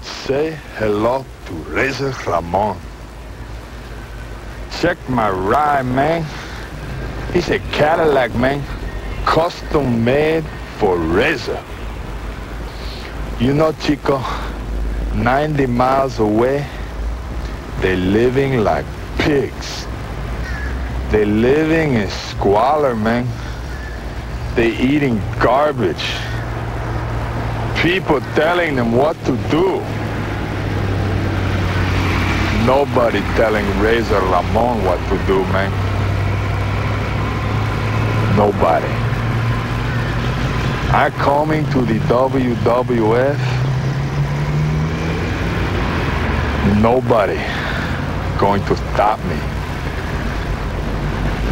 Say hello to Razor Ramon. Check my ride, man. He's a Cadillac, man. Custom made for Razor. You know, Chico, 90 miles away, they're living like pigs. They're living in squalor, man. They're eating garbage. People telling them what to do. Nobody telling Razor Ramon what to do, man. Nobody. I'm coming to the WWF. Nobody going to stop me.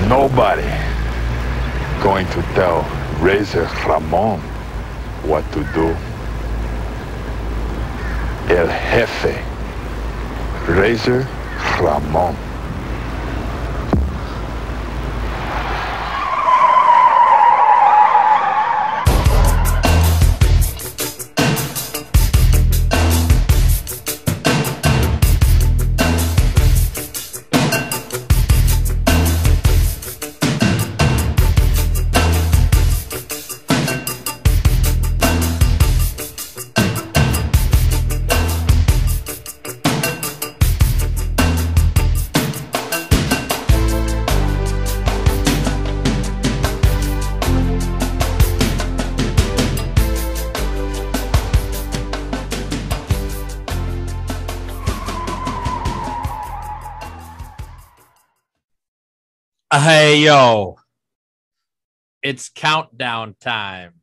Nobody going to tell Razor Ramon what to do. El Jefe, Razor Ramon. Hey, yo, it's countdown time.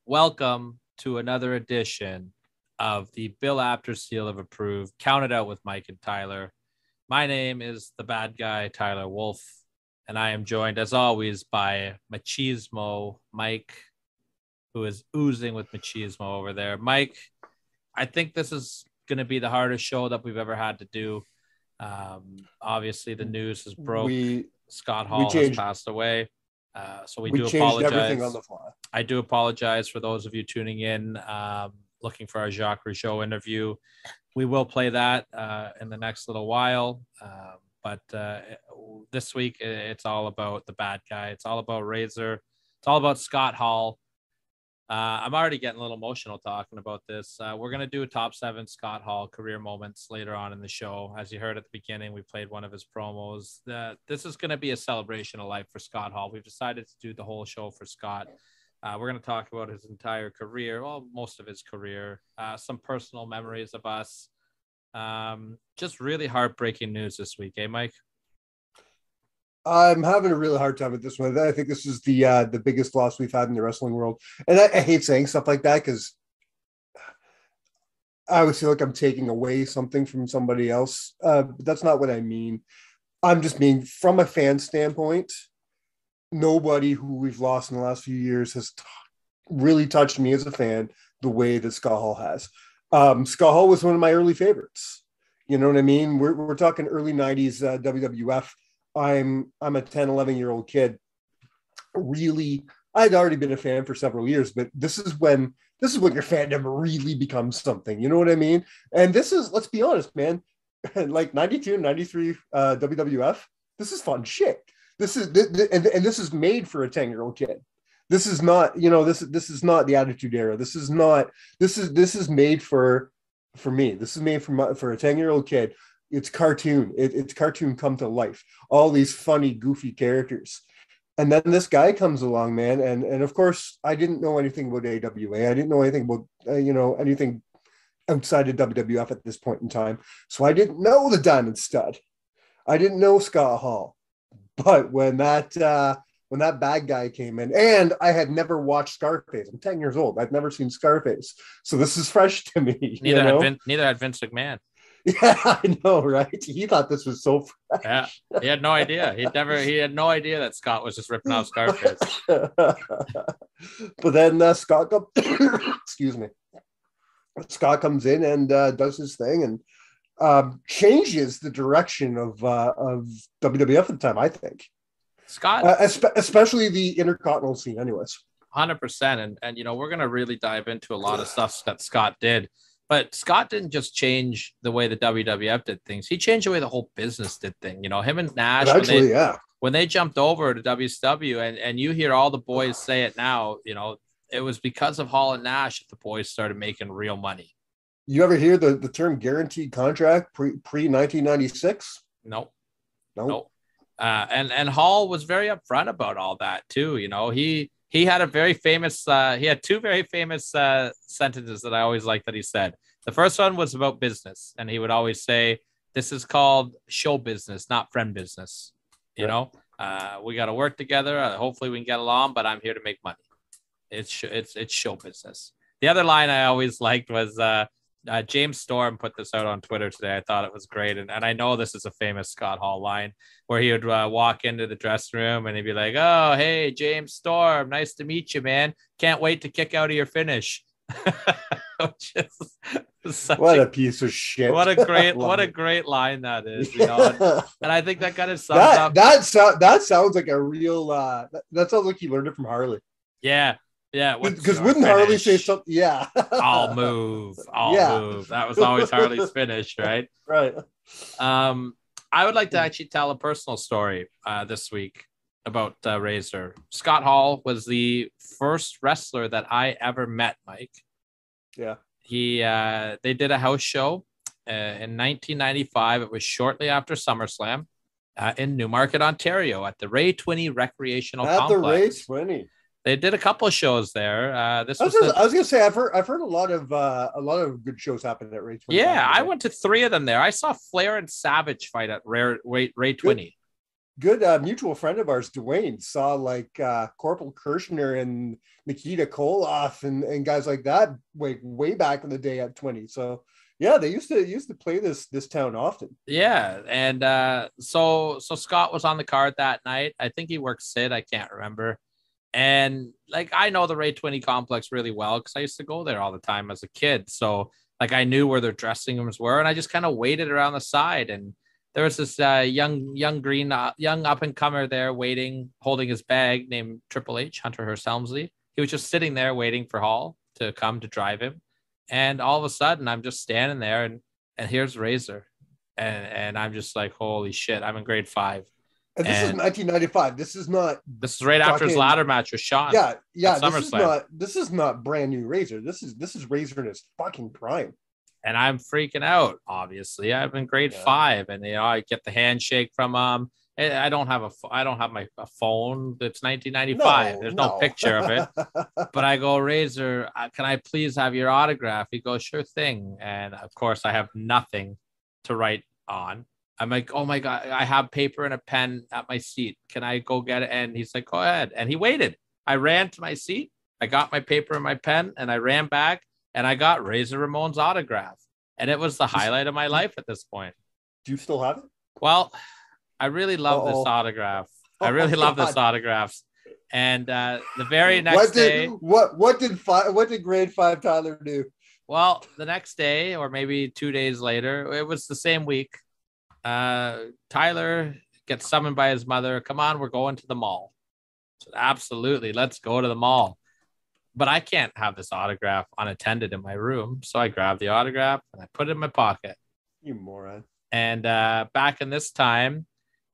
Welcome to another edition of the Bill Apter Seal of Approved, Count It Out with Mike and Tyler. My name is the bad guy, Tyler Wolf, and I am joined, as always, by Machismo Mike, who is oozing with machismo over there. Mike, I think this is going to be the hardest show that we've ever had to do. Obviously, the news has broke. Scott Hall has passed away. So we do apologize. Everything on the fly. I do apologize for those of you tuning in, looking for our Jacques Rougeau interview. We will play that in the next little while. But this week, it's all about the bad guy. It's all about Razor. It's all about Scott Hall. I'm already getting a little emotional talking about this. We're going to do a top 7 Scott Hall career moments later on in the show. As you heard at the beginning, we played one of his promos. This is going to be a celebration of life for Scott Hall. We've decided to do the whole show for Scott. We're going to talk about his entire career, well, most of his career, some personal memories of us. Just really heartbreaking news this week, eh, Mike? I'm having a really hard time with this one. I think this is the biggest loss we've had in the wrestling world. And I hate saying stuff like that because I always feel like I'm taking away something from somebody else. But that's not what I mean. I'm just mean from a fan standpoint, nobody who we've lost in the last few years has really touched me as a fan the way that Scott Hall has. Scott Hall was one of my early favorites. You know what I mean? We're talking early 90s WWF. I'm a 10, 11-year-old kid. Really, I'd already been a fan for several years, but this is when your fandom really becomes something. You know what I mean? And this is, let's be honest, man, like 92, 93 WWF, this is fun shit. This is and this is made for a 10-year-old kid. This is not, this is not the Attitude Era. This is made for me. This is made for a 10-year-old kid. It's cartoon. It's cartoon come to life. All these funny, goofy characters. And then this guy comes along, man. And of course, I didn't know anything about AWA. I didn't know anything about, anything outside of WWF at this point in time. So I didn't know the Diamond Stud. I didn't know Scott Hall. But when that bad guy came in, and I had never watched Scarface. I'm 10 years old. I've never seen Scarface. So this is fresh to me. Neither had Vince McMahon. Yeah, I know, right? He thought this was so fresh. Yeah, he had no idea. He had no idea that Scott was just ripping off Scarface. But then Scott excuse me. Scott comes in and does his thing and changes the direction of WWF at the time, I think. Scott, especially the Intercontinental scene, anyways. 100%. And we're going to really dive into a lot of stuff that Scott did. But Scott didn't just change the way the WWF did things. He changed the way the whole business did things. You know, him and Nash, Eventually, when they jumped over to WCW, and you hear all the boys say it now, you know, it was because of Hall and Nash that the boys started making real money. You ever hear the term guaranteed contract pre 1996? Nope. And Hall was very upfront about all that too. You know, he had a very famous, he had two very famous sentences that I always liked that he said. The first one was about business, and he would always say, "This is called show business, not friend business." You know, we got to work together. Hopefully, we can get along, but I'm here to make money. It's show business. The other line I always liked was James Storm put this out on Twitter today. I thought it was great. And I know this is a famous Scott Hall line where he would walk into the dressing room and he'd be like, "Oh, hey, James Storm, nice to meet you, man. Can't wait to kick out of your finish." What a piece of shit. What a great line that is, you know. And I think that kind of sums up. That sounds like a real that sounds like he learned it from Harley. Yeah. Yeah, because wouldn't Harley say something? Yeah, I'll move. That was always Harley's finish, right? Right. I would like to actually tell a personal story this week about Razor. Scott Hall was the first wrestler that I ever met, Mike. Yeah. They did a house show in 1995. It was shortly after SummerSlam in Newmarket, Ontario, at the Ray Twinney Recreational Complex. At the Ray Twinney. They did a couple of shows there. I was gonna say I've heard a lot of good shows happen at Ray Twinney. Yeah, I went to 3 of them there. I saw Flair and Savage fight at Ray Twinney. Good mutual friend of ours, Dwayne, saw like Corporal Kirshner and Nikita Koloff and guys like that way back in the day at 20. So yeah, they used to play this town often. Yeah, and so Scott was on the card that night. I think he worked Sid. I can't remember. And like, I know the Ray Twinney complex really well because I used to go there all the time as a kid. So like, I knew where their dressing rooms were, and I just kind of waited around the side. And there was this young up and comer there waiting, holding his bag, named Triple H, Hunter Hearst Helmsley. He was just sitting there waiting for Hall to come to drive him. And all of a sudden, I'm just standing there, and here's Razor, and I'm just like, holy shit! I'm in grade 5. And this is 1995. This is right after his ladder match with Shawn. Yeah. This is not brand new Razor. This is Razor in his fucking prime. And I'm freaking out. Obviously, I'm in grade 5, and I get the handshake from I don't have my phone. It's 1995. There's no picture of it. But I go, Razor, can I please have your autograph? He goes, sure thing. And of course, I have nothing to write on. I'm like, oh my God, I have paper and a pen at my seat. Can I go get it? And he's like, go ahead. And he waited. I ran to my seat. I got my paper and my pen, and I ran back, and I got Razor Ramon's autograph. And it was the highlight of my life at this point. Do you still have it? Well, I really love this autograph. I really love this autograph. And the very next day, what did grade 5 Tyler do? Well, the next day, or maybe 2 days later, it was the same week. Tyler gets summoned by his mother. Come on, we're going to the mall. So absolutely, let's go to the mall. But I can't have this autograph unattended in my room. So I grabbed the autograph and I put it in my pocket. You moron. And back in this time,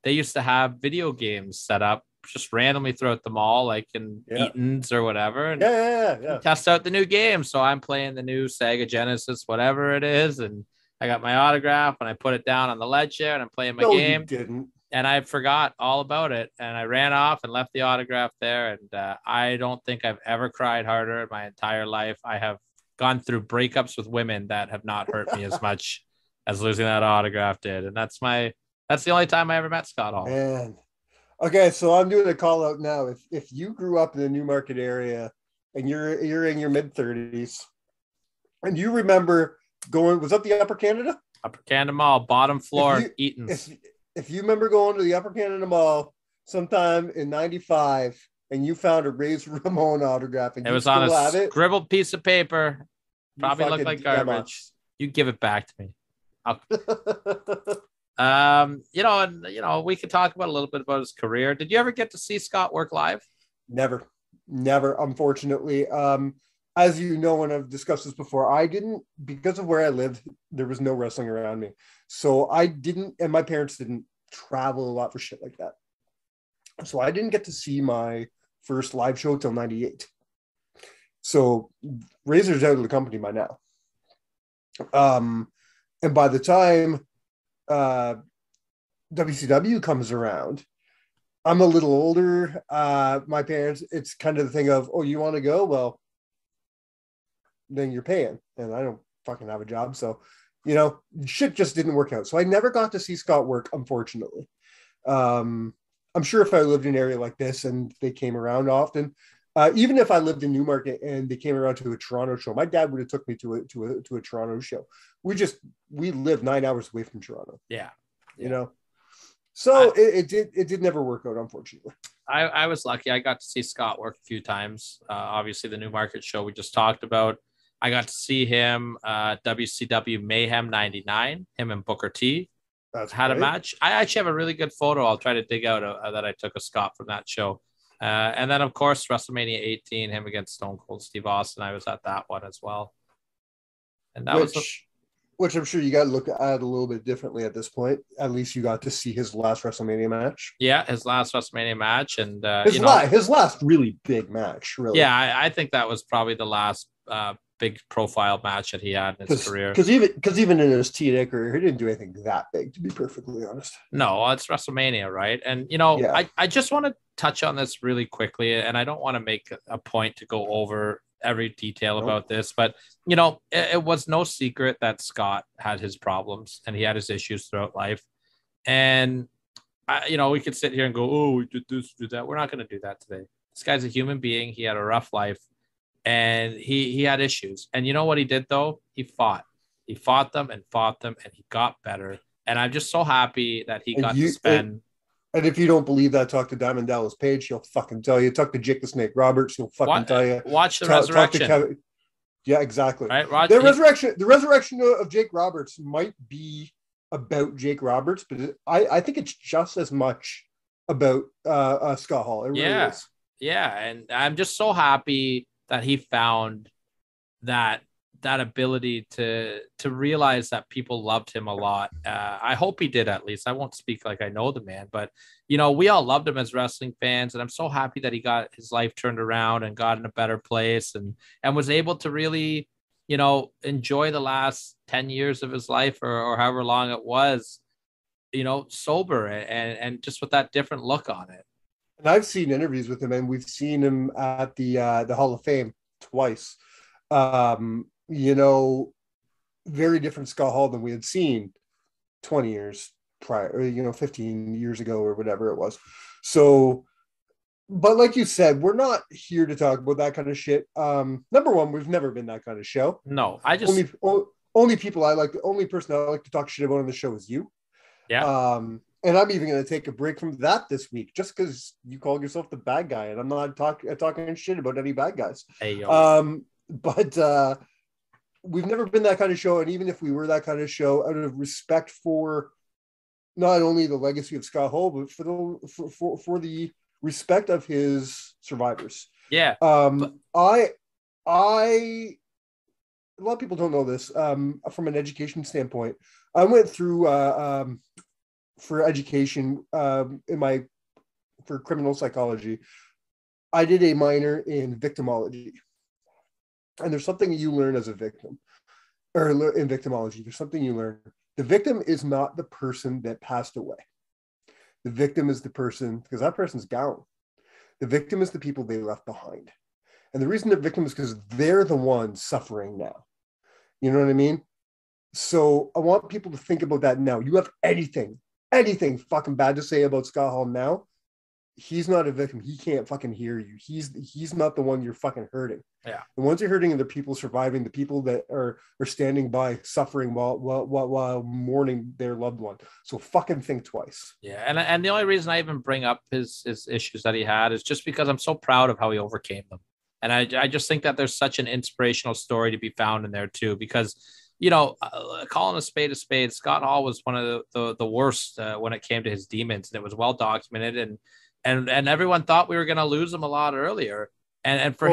they used to have video games set up just randomly throughout the mall, like in Eaton's or whatever. And test out the new game. So I'm playing the new Sega Genesis, whatever it is. And I got my autograph and I put it down on the ledge there, and I'm playing my game. You didn't. And I forgot all about it. And I ran off and left the autograph there. And I don't think I've ever cried harder in my entire life. I have gone through breakups with women that have not hurt me as much as losing that autograph did. And that's the only time I ever met Scott Hall. Man. Okay, so I'm doing a call out now. If you grew up in the Newmarket area and you're in your mid-30s, and you remember going, was that the Upper Canada? Upper Canada Mall, bottom floor, Eaton's. If you remember going to the Upper Canada Mall sometime in 95 and you found a Razor Ramon autograph and it was on a scribbled piece of paper, probably looked like garbage. You give it back to me. We could talk about a little bit about his career. Did you ever get to see Scott work live? Never, unfortunately. as you know, and I've discussed this before, I didn't, because of where I lived, there was no wrestling around me. So I didn't, and my parents didn't travel a lot for shit like that. So I didn't get to see my first live show till 98. So Razor's out of the company by now. And by the time WCW comes around, I'm a little older. My parents, it's kind of the thing of, oh, you want to go? Well, then you're paying. And I don't fucking have a job. So, you know, shit just didn't work out. So I never got to see Scott work, unfortunately. I'm sure if I lived in an area like this and they came around often, even if I lived in Newmarket and they came around to a Toronto show, my dad would have took me to a Toronto show. We lived 9 hours away from Toronto. Yeah. You know, so it did never work out, unfortunately. I was lucky. I got to see Scott work a few times. Obviously, the Newmarket show we just talked about. I got to see him WCW Mayhem 99, him and Booker T. Had a match. I actually have a really good photo. I'll try to dig out that I took of Scott from that show. And then, of course, WrestleMania 18, him against Stone Cold Steve Austin. I was at that one as well. And that which I'm sure you got to look at a little bit differently at this point. At least you got to see his last WrestleMania match. Yeah, his last WrestleMania match. And his last really big match, really. Yeah, I think that was probably the last big profile match that he had in his career. Because even in his TNA career, he didn't do anything that big, to be perfectly honest. No, it's WrestleMania, right? And, I just want to touch on this really quickly, and I don't want to make a point to go over every detail about this, but, it was no secret that Scott had his problems and he had his issues throughout life. And, we could sit here and go, oh, we did this, do that. We're not going to do that today. This guy's a human being. He had a rough life. And he had issues. And you know what he did, though? He fought them, and he got better. And I'm just so happy that he got to spend. And if you don't believe that, talk to Diamond Dallas Page. He'll fucking tell you. Talk to Jake the Snake Roberts. He'll fucking tell you. Watch the resurrection. Yeah, exactly. Right, the resurrection of Jake Roberts might be about Jake Roberts, but I think it's just as much about Scott Hall. It really is. Yeah, and I'm just so happy that he found that ability to realize that people loved him a lot. I hope he did, at least. I won't speak like I know the man, but we all loved him as wrestling fans, and I'm so happy that he got his life turned around and got in a better place and was able to really, enjoy the last 10 years of his life or however long it was, sober and just with that different look on it. And I've seen interviews with him, and we've seen him at the Hall of Fame twice. Very different Scott Hall than we had seen 20 years prior, 15 years ago or whatever it was. So, but like you said, we're not here to talk about that kind of shit. Number one, we've never been that kind of show. No, I just only person I like to talk shit about on the show is you. Yeah. And I'm even going to take a break from that this week, just because you call yourself the bad guy, and I'm not talking shit about any bad guys. Hey, yo. But we've never been that kind of show, and even if we were that kind of show, out of respect for not only the legacy of Scott Hall, but for the respect of his survivors. Yeah. A lot of people don't know this. From an education standpoint, I went through for education for criminal psychology. I did a minor in victimology, and there's something you learn as a victim, or in victimology. There's something you learn. The victim is not the person that passed away. The victim is the person, because that person's gone. The victim is the people they left behind. And the reason they're victims is because they're the ones suffering now. You know what I mean? So I want people to think about that now. You have anything fucking bad to say about Scott Hall now, he's not a victim. He can't fucking hear you. He's not the one you're fucking hurting. Yeah. The ones you're hurting are the people surviving, the people that are standing by, suffering while mourning their loved one. So fucking think twice. Yeah, and the only reason I even bring up his issues that he had is just because I'm so proud of how he overcame them. And I just think that there's such an inspirational story to be found in there too, because calling a spade, Scott Hall was one of the worst when it came to his demons, and it was well documented, and everyone thought we were going to lose him a lot earlier. and for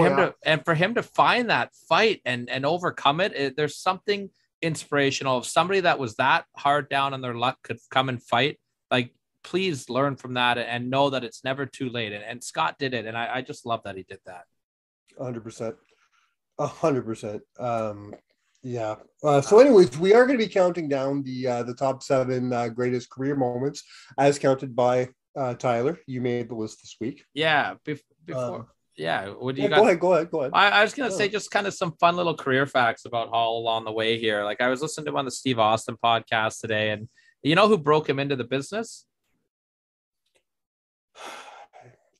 him to find that fight and overcome it, there's something inspirational. If somebody that was that hard down on their luck could come and fight, like, please learn from that and know that it's never too late. And Scott did it, and I just love that he did that. 100%. 100%. Yeah. So anyways, we are going to be counting down the top 7 greatest career moments as counted by Tyler. You made the list this week. Yeah. Before. Yeah. What do you got? Go ahead. I was going to say just kind of some fun little career facts about Hall along the way here. Like, I was listening to him on the Steve Austin podcast today, and you know who broke him into the business?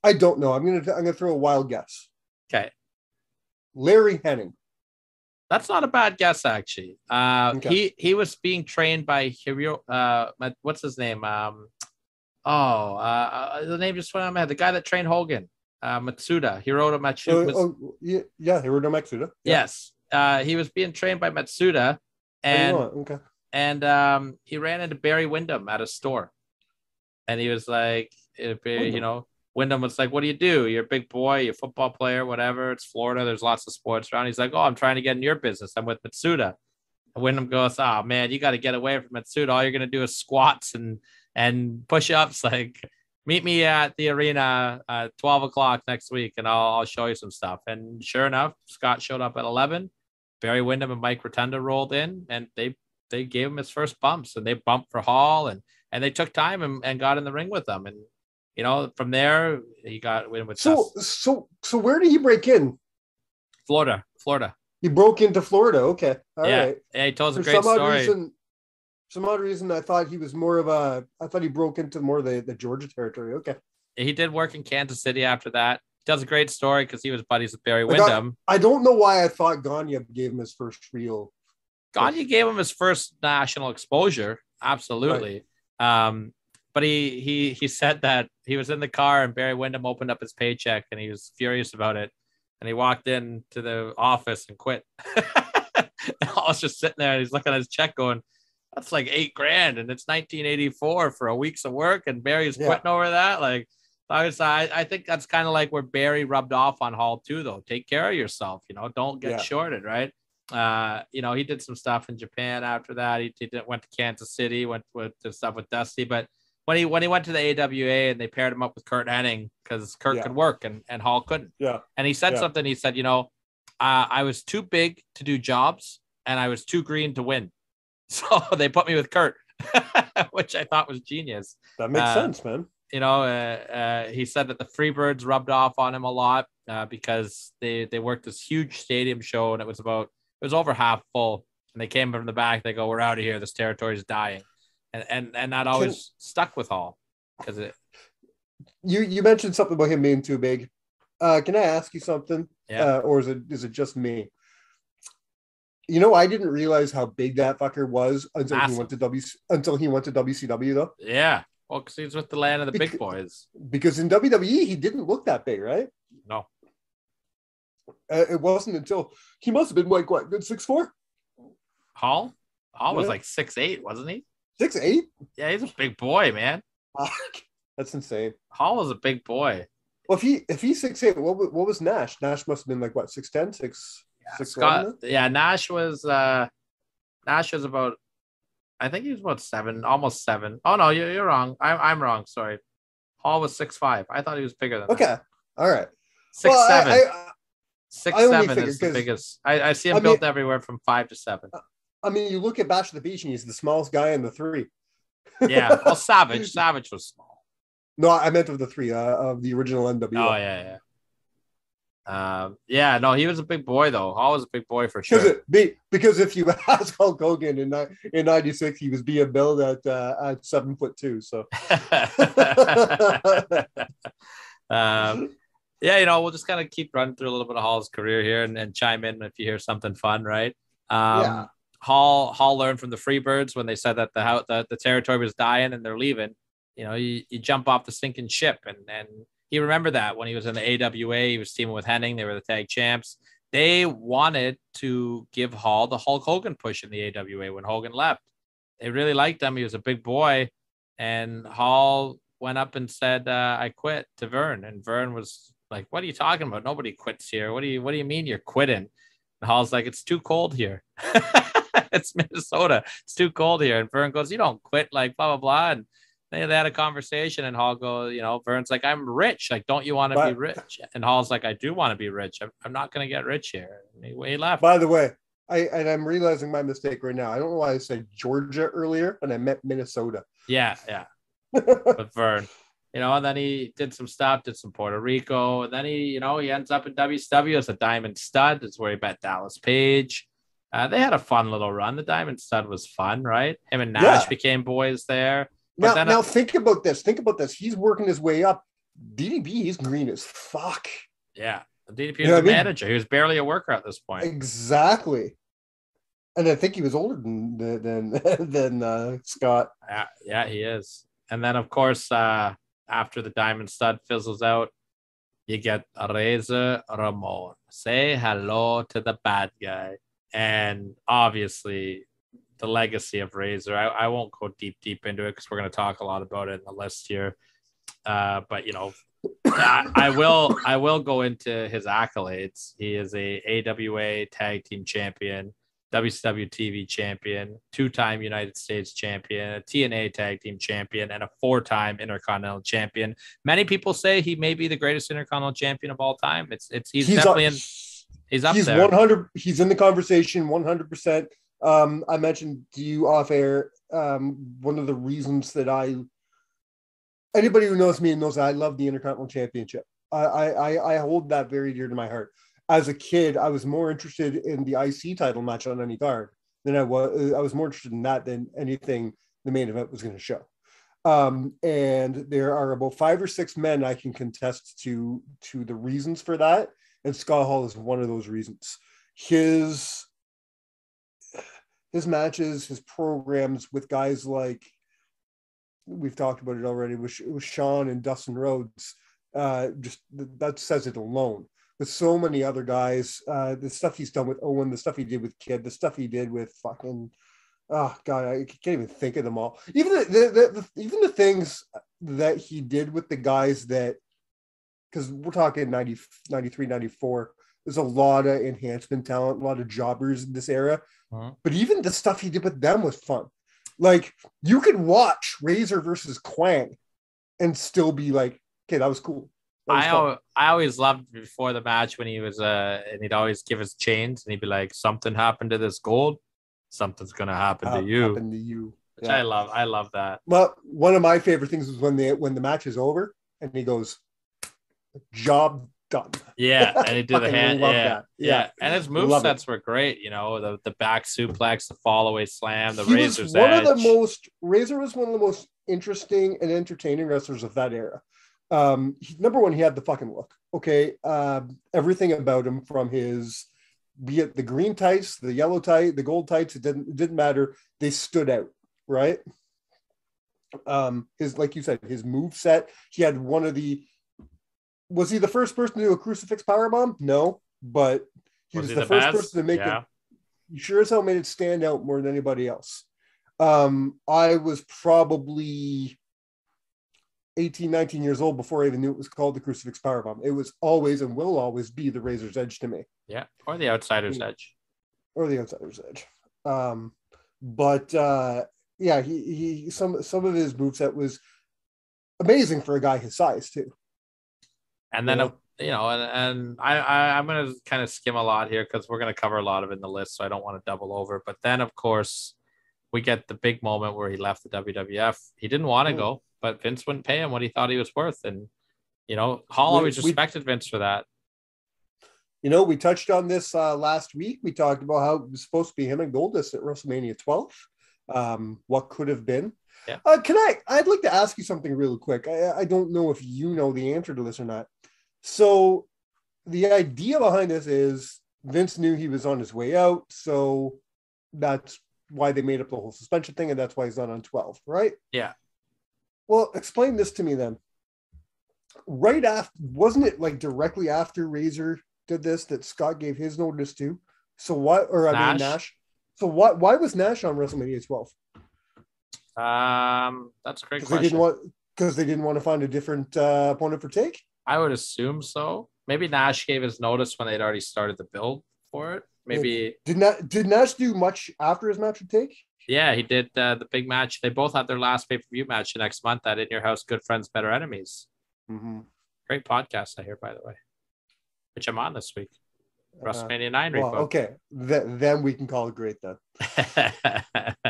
I don't know. I'm gonna throw a wild guess. Okay. Larry Henning. That's not a bad guess, actually. Okay. He was being trained by Hiro. What's his name? The name just went on my head. The guy that trained Hogan, Hiroto Matsuda. Hiroto Matsuda. Yeah. Yes. He was being trained by Matsuda, and he ran into Barry Windham at a store, and he was like, Wyndham was like, what do? You're a big boy, you're a football player, whatever. It's Florida. There's lots of sports around. He's like, oh, I'm trying to get in your business. I'm with Matsuda. And Wyndham goes, oh, man, you got to get away from Matsuda. All you're going to do is squats and push-ups. Like, meet me at the arena at 12 o'clock next week, and I'll show you some stuff. And sure enough, Scott showed up at 11. Barry Windham and Mike Rotunda rolled in, and they gave him his first bumps, and they bumped for Hall, and they took time and got in the ring with him. And from there, he got win with. So where did he break in? Florida. He broke into Florida. Okay, all right. Yeah, he told us a great story. Some odd reason, I thought he was more of a. I thought he broke into more of the Georgia territory. Okay. He did work in Kansas City after that. He tells a great story because he was buddies with Barry Windham. I don't know why I thought Gagne gave him his first real. Gagne gave him his first national exposure. Absolutely. Right. But he said that he was in the car and Barry Windham opened up his paycheck and he was furious about it. And he walked into the office and quit. And I was just sitting there and he's looking at his check going, that's like $8,000 and it's 1984 for a week's of work. And Barry's quitting over that. Like, I think that's kind of like where Barry rubbed off on Hall too, though. Take care of yourself, don't get shorted. Right. He did some stuff in Japan after that. He went to Kansas City, went to stuff with Dusty, but when he went to the AWA and they paired him up with Kurt Hennig because Kurt could work and Hall couldn't. Yeah. And he said something. He said, I was too big to do jobs and I was too green to win. So they put me with Kurt, which I thought was genius. That makes sense, man. He said that the Freebirds rubbed off on him a lot because they worked this huge stadium show and it was over half full. And they came from the back. They go, we're out of here. This territory is dying. And that always stuck with Hall because you mentioned something about him being too big. Can I ask you something? Yeah. Or is it just me? I didn't realize how big that fucker was until he went to WCW though. Yeah. Well, because he's with the land of the big boys. Because in WWE he didn't look that big, right? No. It wasn't until he must have been like what, good 6'4"? Hall was like 6'8", wasn't he? 6'8"? Yeah, he's a big boy, man. That's insane. Hall was a big boy. Well, if he's 6'8", what was Nash? Nash must have been like what, 6'10", 6'11"? Nash was about, I think he was about 7, almost 7. Oh no, you're wrong. I'm wrong. Sorry. Hall was 6'5". I thought he was bigger than that. Okay. All right. 6'7". 6'7" is the biggest. I see him built everywhere from 5 to 7. I mean, you look at Bash of the Beach and he's the smallest guy in the 3. Yeah. Well, Savage was small. No, I meant of the 3 of the original NWO. Oh yeah. No, he was a big boy though. Hall was a big boy for sure. Because if you ask Hulk Hogan in '96, he was being billed at 7'2". So. Yeah, we'll just kind of keep running through a little bit of Hall's career here and chime in if you hear something fun, right? Hall learned from the Freebirds when they said that the territory was dying and they're leaving. You jump off the sinking ship, and he remembered that when he was in the AWA, he was teaming with Hennig. They were the tag champs. They wanted to give Hall the Hulk Hogan push in the AWA when Hogan left. They really liked him. He was a big boy, and Hall went up and said, "I quit" to Vern, and Vern was Like, what are you talking about? Nobody quits here. What do you mean you're quitting? And Hall's like, it's too cold here. It's Minnesota. It's too cold here. And Vern goes, you don't quit, like blah, blah, blah. And they had a conversation, and Hall goes, Vern's like, I'm rich. Like, don't you want to be rich? And Hall's like, I do want to be rich. I'm not going to get rich here. And he left. By the way, I'm realizing my mistake right now. I don't know why I said Georgia earlier, but I meant Minnesota. Yeah. With Vern. And then he did some stuff, did some Puerto Rico, and then he ends up in WCW as a Diamond Stud. That's where he met Dallas Page. They had a fun little run. The Diamond Stud was fun, right? Him and Nash became boys there. Now think about this. He's working his way up. DDP, he's green as fuck. Yeah. DDP was a manager. He was barely a worker at this point. Exactly. And I think he was older than Scott. Yeah, he is. And then, of course, after the Diamond Stud fizzles out, you get Razor Ramon. Say hello to the bad guy. And obviously, the legacy of Razor. I won't go deep into it because we're going to talk a lot about it in the list here. But I will go into his accolades. He is a AWA Tag Team Champion, WCW TV Champion, 2-time United States Champion, a TNA Tag Team Champion, and a 4-time Intercontinental Champion. Many people say he may be the greatest Intercontinental Champion of all time. He's definitely he's up there. 100. He's in the conversation 100%. I mentioned to you off air. One of the reasons that anybody who knows me knows that I love the Intercontinental Championship. I hold that very dear to my heart. As a kid, I was more interested in the IC title match on any card than I was more interested in that than anything the main event was going to show. And there are about 5 or 6 men I can contest to the reasons for that. And Scott Hall is one of those reasons. His matches, his programs with guys like, we've talked about it already, with Sean and Dustin Rhodes, just that says it alone. With so many other guys, the stuff he's done with Owen, the stuff he did with Kid, the stuff he did with fucking, oh God, I can't even think of them all. Even the things that he did with the guys that, because we're talking 90, 93, 94, there's a lot of enhancement talent, a lot of jobbers in this era. Uh-huh. But even the stuff he did with them was fun. Like, you could watch Razor versus Quang and still be like, okay, that was cool. I always loved before the match when he was and he'd always give us chains and he'd be like, something happened to this gold, something's gonna happen to you. Which I love that. Well, one of my favorite things was when the match is over and he goes, job done. Yeah, and he did the hand. Yeah. And his movesets were great. The back suplex, the fall away slam, the Razor's edge. Razor was one of the most interesting and entertaining wrestlers of that era. Number one, he had the fucking look. Okay, everything about him, from his, be it the green tights, the yellow tight, the gold tights, it didn't matter. They stood out, right? His, like you said, his move set. He had one of the. Was he the first person to do a crucifix powerbomb? No, but he was the first person to make it. He sure as hell made it stand out more than anybody else. I was probably 18, 19 years old before I even knew it was called the crucifix powerbomb. It was always and will always be the Razor's Edge to me. Yeah, or the Outsider's Edge. Or the Outsider's Edge. Yeah, he some of his moveset was amazing for a guy his size too. And then, I'm going to kind of skim a lot here because we're going to cover a lot of it in the list, so I don't want to double over. But then, of course, we get the big moment where he left the WWF. He didn't want to go, but Vince wouldn't pay him what he thought he was worth. And, Hall always respected Vince for that. We touched on this last week. We talked about how it was supposed to be him and Goldust at WrestleMania 12. What could have been. Yeah. I'd like to ask you something really quick. I don't know if you know the answer to this or not. So the idea behind this is Vince knew he was on his way out. So that's why they made up the whole suspension thing. And that's why he's not on 12, right? Yeah. Well, explain this to me then. Right after, wasn't it like directly after Razor did this that Scott gave his notice to? So what, or I mean Nash. So why was Nash on WrestleMania 12? That's a great question. Because they didn't want to find a different opponent for Take? I would assume so. Maybe Nash gave his notice when they'd already started the build for it. Maybe did Nash do much after his match with Take? Yeah, he did the big match. They both had their last pay-per-view match next month at In Your House, Good Friends, Better Enemies. Mm-hmm. Great podcast, I hear, by the way, which I'm on this week. WrestleMania 9 well, repo. Okay, then we can call it great then.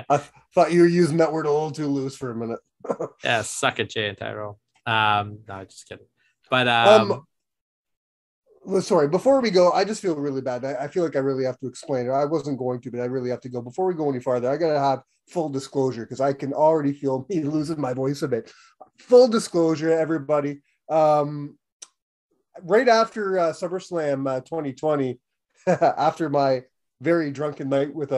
I thought you were using that word a little too loose for a minute. Yeah, suck it, Jay and Tyrell. No, just kidding. But sorry, before we go, I just feel really bad. I feel like I really have to explain it. I wasn't going to, but I really have to go. Before we go any farther, I gotta have full disclosure because I can already feel me losing my voice a bit. Full disclosure, everybody. Right after SummerSlam 2020, after my very drunken night with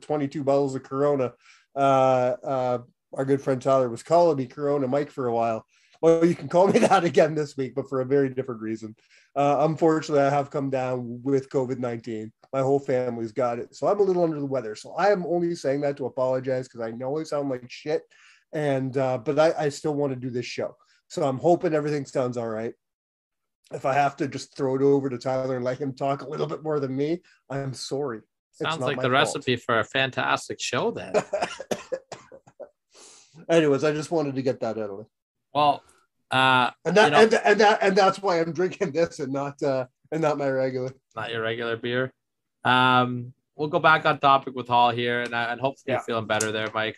22 bottles of Corona, our good friend Tyler was calling me Corona Mike for a while. Well, you can call me that again this week, but for a very different reason. Unfortunately, I have come down with COVID-19. My whole family's got it. So I'm a little under the weather. So I am only saying that to apologize because I know I sound like shit. And but I still want to do this show. So I'm hoping everything sounds all right. If I have to just throw it over to Tyler and let him talk a little bit more than me, I'm sorry. Sounds like the recipe for a fantastic show then. Anyways, I just wanted to get that out of it. Well, and that's why I'm drinking this and not my regular. Not your regular beer. We'll go back on topic with Hall here, and hopefully you're feeling better there, Mike.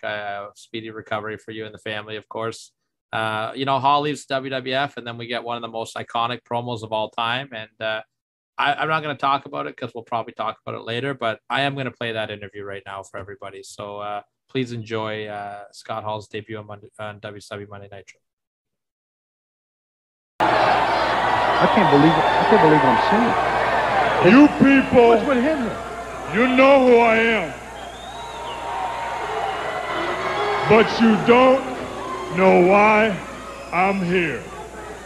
Speedy recovery for you and the family, of course. Hall leaves WWF, and then we get one of the most iconic promos of all time. And I'm not going to talk about it because we'll probably talk about it later, but I am going to play that interview right now for everybody. So please enjoy Scott Hall's debut on WCW Monday Nitro. I can't believe what I'm saying. You people, what's with him? You know who I am, but you don't know why I'm here.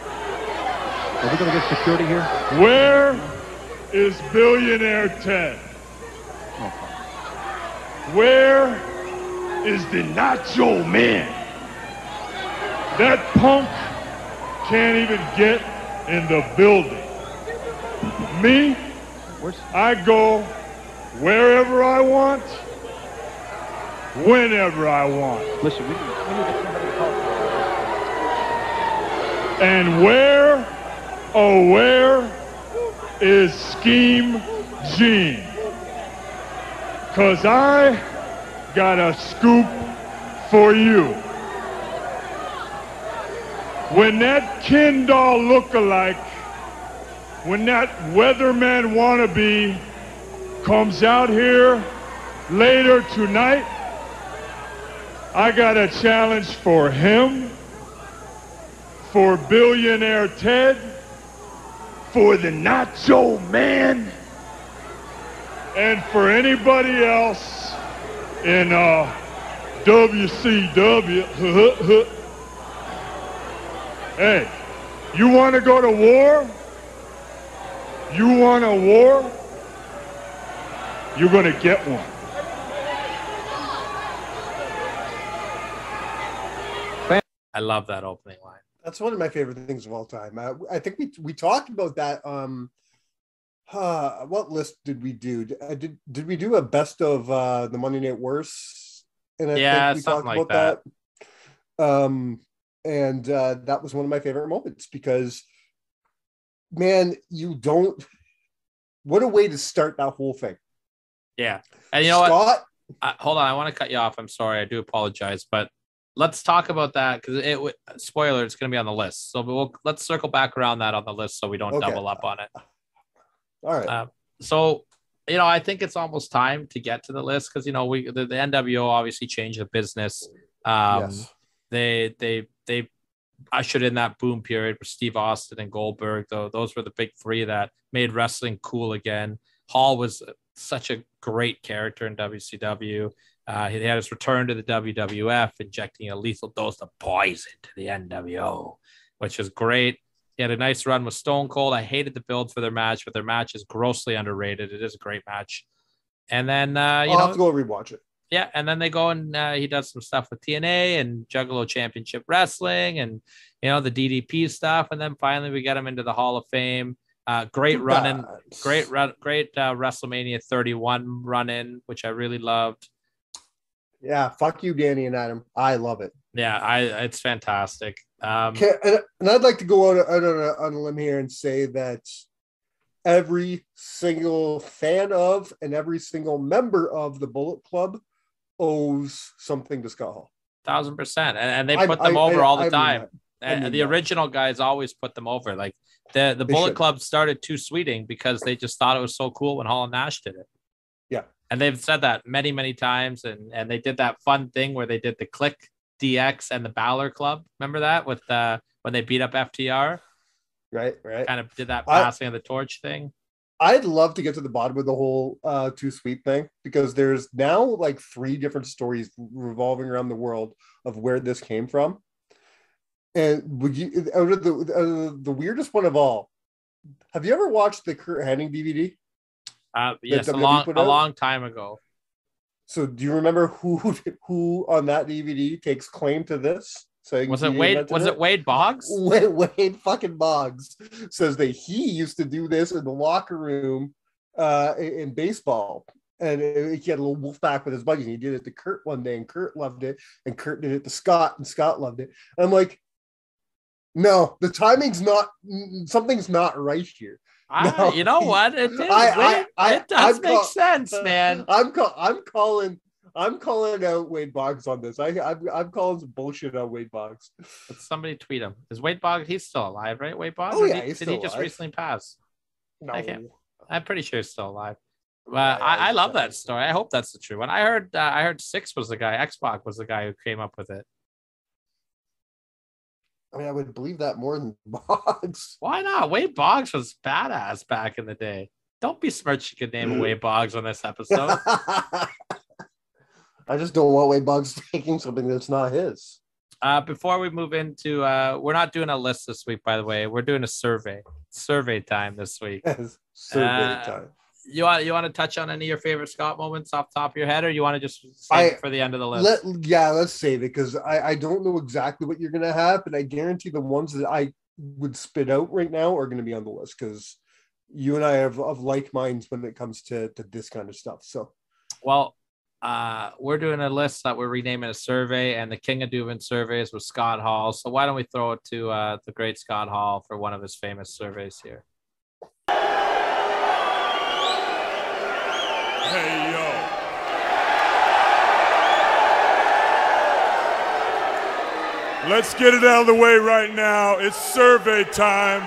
Are we going to get security here? Where is Billionaire Ted? Where is the Nacho Man? That punk can't even get in the building. Me, I go wherever I want, whenever I want. Listen, we need to get somebody to talk to. And where is Scheme Gene? 'Cause I got a scoop for you. When that Ken doll look-alike, when that weatherman wannabe comes out here later tonight, I got a challenge for him, for Billionaire Ted, for the Nacho Man, and for anybody else in WCW. Hey, you want to go to war? You want a war? You're going to get one. I love that opening line. That's one of my favorite things of all time. I think we talked about that. What list did we do? Did we do a best of the Monday Night Worst? And I think we talked about that. And that was one of my favorite moments because, man, what a way to start that whole thing. Yeah. And you know what? Hold on. I want to cut you off. I'm sorry. I do apologize. But let's talk about that because spoiler, it's going to be on the list. So let's circle back around that on the list so we don't double up on it. All right. So, I think it's almost time to get to the list because, the NWO obviously changed the business. Yes. They ushered in that boom period with Steve Austin and Goldberg. Though those were the big three that made wrestling cool again. Hall was such a great character in WCW. He had his return to the WWF, injecting a lethal dose of poison to the NWO, which was great. He had a nice run with Stone Cold. I hated the build for their match, but their match is grossly underrated. It is a great match. And then, I'll have to go rewatch it. Yeah, and then they go and he does some stuff with TNA and Juggalo Championship Wrestling, and the DDP stuff, and then finally we get him into the Hall of Fame. Great run-in, great WrestleMania 31 run-in, which I really loved. Yeah, fuck you, Danny and Adam. I love it. Yeah, it's fantastic. And I'd like to go out on a limb here and say that every single fan of and every single member of the Bullet Club owes something to Scott Hall. 1,000%. And they put them over all the time. The that. original guys always put them over. Like the Bullet Club started Too Sweeting because they just thought it was so cool when Hall and Nash did it. Yeah. And they've said that many, many times. And they did that fun thing where they did the Click DX and the Balor Club. Remember that with when they beat up FTR? Right. Kind of did that passing of the torch thing. I'd love to get to the bottom of the whole Too Sweet thing, because there's now like 3 different stories revolving around the world of where this came from. And out of the weirdest one of all, have you ever watched the Kurt Hennig DVD? Yes, a long time ago. So do you remember who on that DVD takes claim to this? So was it Wade Boggs? Wade fucking Boggs says that he used to do this in the locker room in baseball. And he had a little wolf pack with his buddies. And he did it to Kurt one day, and Kurt loved it. And Kurt did it to Scott, and Scott loved it. And I'm like, no, the timing's not. Something's not right here. No. You know what? It is. It does make sense, man. I'm calling out Wade Boggs on this. I'm calling some bullshit on Wade Boggs. Somebody tweet him. Is Wade Boggs? He's still alive, right? Wade Boggs? Oh yeah, did he just recently pass? No, I'm pretty sure he's still alive. I love that story. I hope that's the true one. I heard Six was the guy. X-Pac was the guy who came up with it. I mean, I would believe that more than Boggs. Why not? Wade Boggs was badass back in the day. Don't be smart. You could name a Wade Boggs on this episode. I just don't want Wade Boggs taking something that's not his. Before we move into, we're not doing a list this week, by the way. We're doing a survey. Survey time this week. Survey time. You want to touch on any of your favorite Scott moments off the top of your head, or you want to just save it for the end of the list? Let's save it, because I don't know exactly what you're going to have, but I guarantee the ones that I would spit out right now are going to be on the list, because you and I have of like minds when it comes to this kind of stuff. So, well, we're doing a list that we're renaming a survey, and the King of Duvin surveys was Scott Hall. So why don't we throw it to the great Scott Hall for one of his famous surveys here? Hey, yo. Let's get it out of the way right now. It's survey time.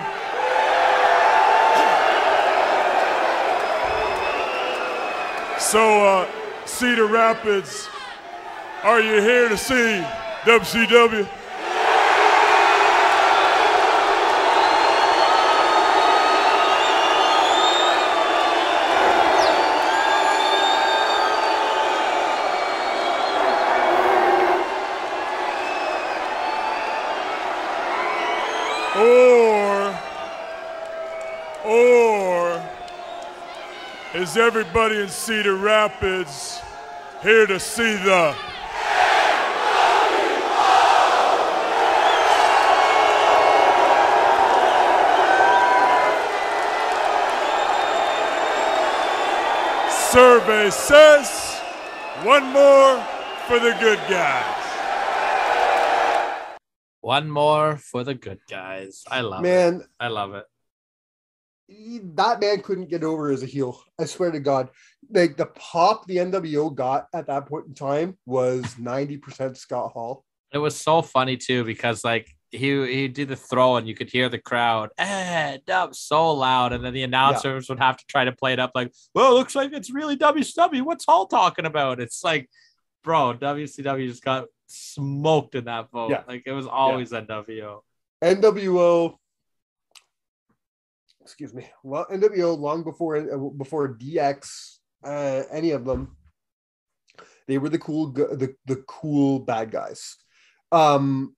So, Cedar Rapids, are you here to see WCW? Or is everybody in Cedar Rapids here to see the survey says one more for the good guys. One more for the good guys. I love it. I love it. That man couldn't get over as a heel. I swear to God. Like, the pop the NWO got at that point in time was 90% Scott Hall. It was so funny too, because like he'd do the throw and you could hear the crowd up so loud, and then the announcers would have to try to play it up like, well, it looks like it's really WCW. What's Hall talking about? It's like, bro, WCW just got smoked in that vote. Yeah. Like, it was always NWO. NWO, excuse me. Well, NWO long before DX, any of them, they were the cool bad guys. And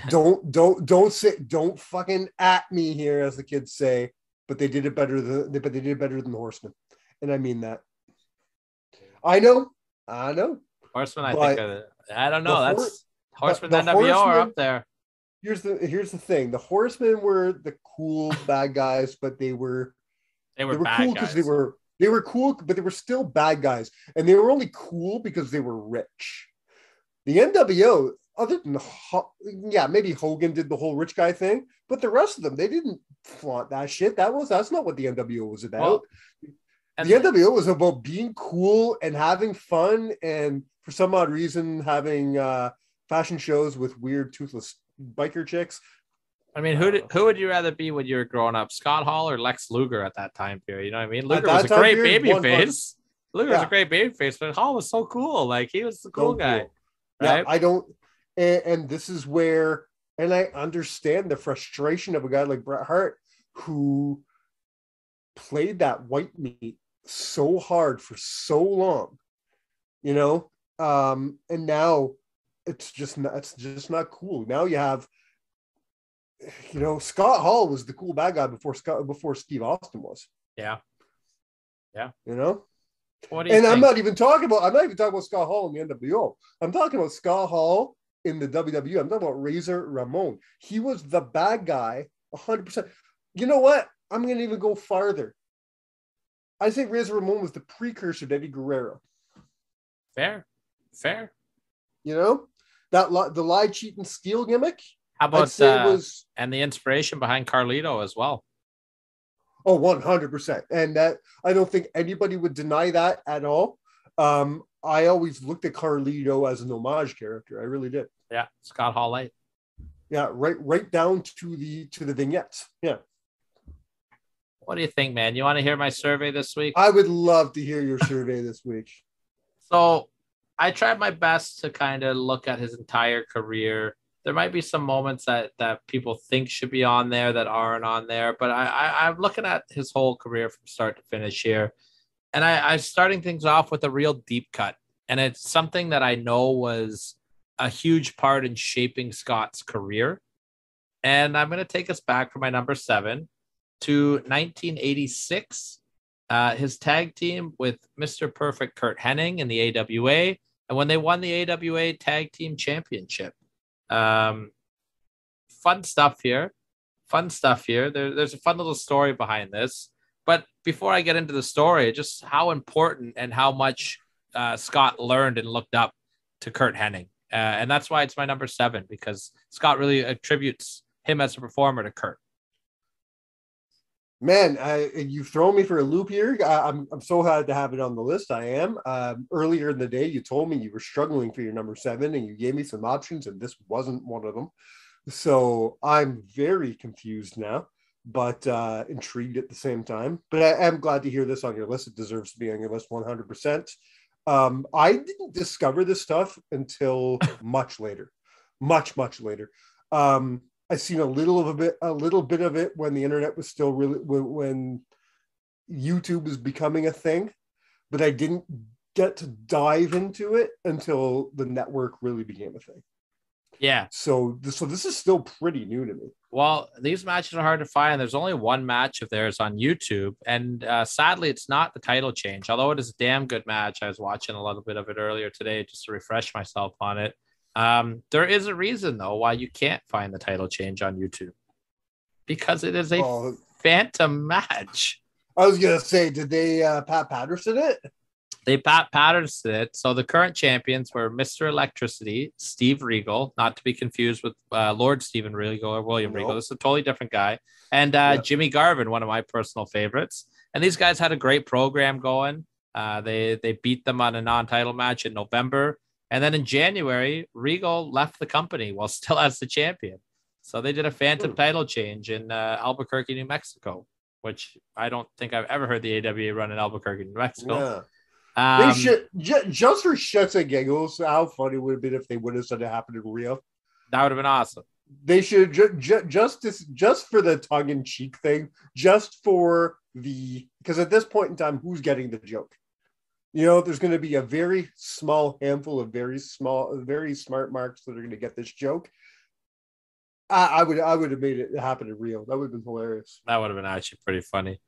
don't fucking at me here, as the kids say, but they did it better than the Horsemen, and I mean that. I know. Horsemen, I don't know. That's Horsemen and NWO are up there. here's the thing. The Horsemen were the cool bad guys, but they were bad cool because guys. they were cool, but they were still bad guys, and they were only cool because they were rich. The NWO, other than maybe Hogan did the whole rich guy thing, but the rest of them, they didn't flaunt that shit. That's not what the NWO was about. Well, the NWO was about being cool and having fun, and for some odd reason, having fashion shows with weird toothless biker chicks. I mean, who would you rather be when you were growing up, Scott Hall or Lex Luger at that time period? You know what I mean? Luger was a great baby face. Luger was a great baby face, but Hall was so cool. Like, he was the cool guy. Cool. Right? Yeah, I don't, and this is where, and I understand the frustration of a guy like Bret Hart who played that white meat so hard for so long, you know, and now it's just not cool. Now you have, you know, Scott Hall was the cool bad guy before Steve Austin was. Yeah. You know. What do you think? I'm not even talking about Scott Hall in the NWO. I'm talking about Scott Hall in the WWE. I'm talking about Razor Ramon. He was the bad guy 100%. You know what? I'm going to even go farther. I think Razor Ramon was the precursor to Eddie Guerrero. Fair. You know, the lie, cheat, and steal gimmick. How about and the inspiration behind Carlito as well? Oh, 100%. And that, I don't think anybody would deny that at all. I always looked at Carlito as an homage character. I really did. Yeah, Scott Hall Light. Yeah, right down to the vignettes. Yeah. What do you think, man? You want to hear my survey this week? I would love to hear your survey this week. So I tried my best to kind of look at his entire career. There might be some moments that people think should be on there that aren't on there, but I'm looking at his whole career from start to finish here. And I'm starting things off with a real deep cut. And it's something that I know was a huge part in shaping Scott's career. And I'm going to take us back for my number 7 to 1986. His tag team with Mr. Perfect Kurt Hennig in the AWA. And when they won the AWA Tag Team Championship. Fun stuff here. There's a fun little story behind this. But before I get into the story, just how important and how much Scott learned and looked up to Kurt Hennig. And that's why it's my number 7, because Scott really attributes him as a performer to Kurt. Man, you've thrown me for a loop here. I'm so glad to have it on the list. I am. Earlier in the day, you told me you were struggling for your number 7, and you gave me some options, and this wasn't one of them. So I'm very confused now, but intrigued at the same time. But I am glad to hear this on your list. It deserves to be on your list 100%. I didn't discover this stuff until much later. Much later. I've seen a little bit of it when the internet was still really, when YouTube was becoming a thing, but I didn't get to dive into it until the network really became a thing. Yeah. So this is still pretty new to me. Well, these matches are hard to find. There's only one match of theirs on YouTube, and sadly, it's not the title change, although it is a damn good match. I was watching a little bit of it earlier today just to refresh myself on it. There is a reason, though, why you can't find the title change on YouTube, because it is a phantom match. I was going to say, did they Pat Patterson it? They Pat Patterson it. So the current champions were Mr. Electricity, Steve Regal, not to be confused with Lord Steven Regal or William Regal. This is a totally different guy. And Jimmy Garvin, one of my personal favorites. And these guys had a great program going. They beat them on a non-title match in November. And then in January, Regal left the company while still as the champion. So they did a phantom title change in Albuquerque, New Mexico, which I don't think I've ever heard the AWA run in Albuquerque, New Mexico. Yeah. They should, just for shits and giggles, how funny would it have been if they would have said it happened in Rio? That would have been awesome. They should just for the tongue-in-cheek thing, just for because at this point in time, who's getting the joke? You know, there's going to be a very small handful of very smart marks that are going to get this joke. I would have made it happen in Rio. That would have been hilarious. That would have been actually pretty funny.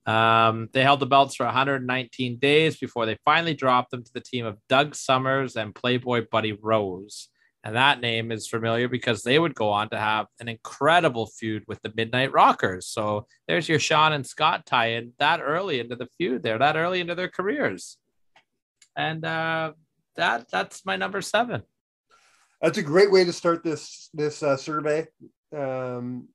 They held the belts for 119 days before they finally dropped them to the team of Doug Summers and Playboy Buddy Rose. And that name is familiar because they would go on to have an incredible feud with the Midnight Rockers. So there's your Shawn and Scott tie-in that early into the feud there, that early into their careers. And that's my number 7. That's a great way to start this survey. And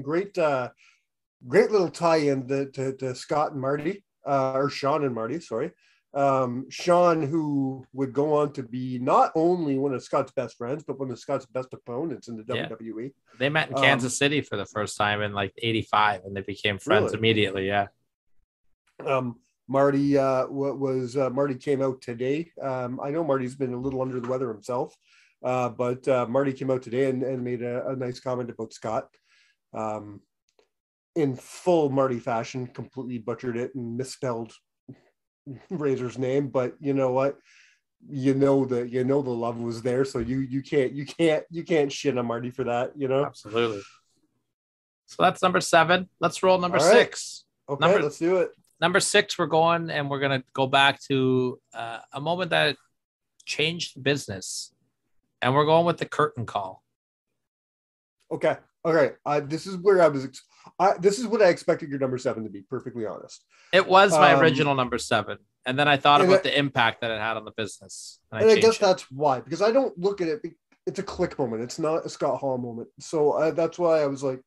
great little tie-in to Scott and Marty, or Shawn and Marty, sorry. Shawn, who would go on to be not only one of Scott's best friends, but one of Scott's best opponents in the WWE. They met in Kansas City for the first time in like 85, and they became friends immediately. Yeah. Marty Marty came out today. I know Marty's been a little under the weather himself, but Marty came out today and made a nice comment about Scott. In full Marty fashion, completely butchered it and misspelled Razor's name, but you know what? The love was there, so you can't shit on Marty for that, Absolutely. So that's number 7. Let's roll number 6. Okay, let's do it. Number 6, we're going to go back to a moment that changed the business, and we're going with the curtain call. Okay. This is where this is what I expected your number 7 to be, perfectly honest. It was my original number 7. And then I thought about the impact that it had on the business. And I guess that's why, because I don't look at it. It's a click moment. It's not a Scott Hall moment. So that's why I was like,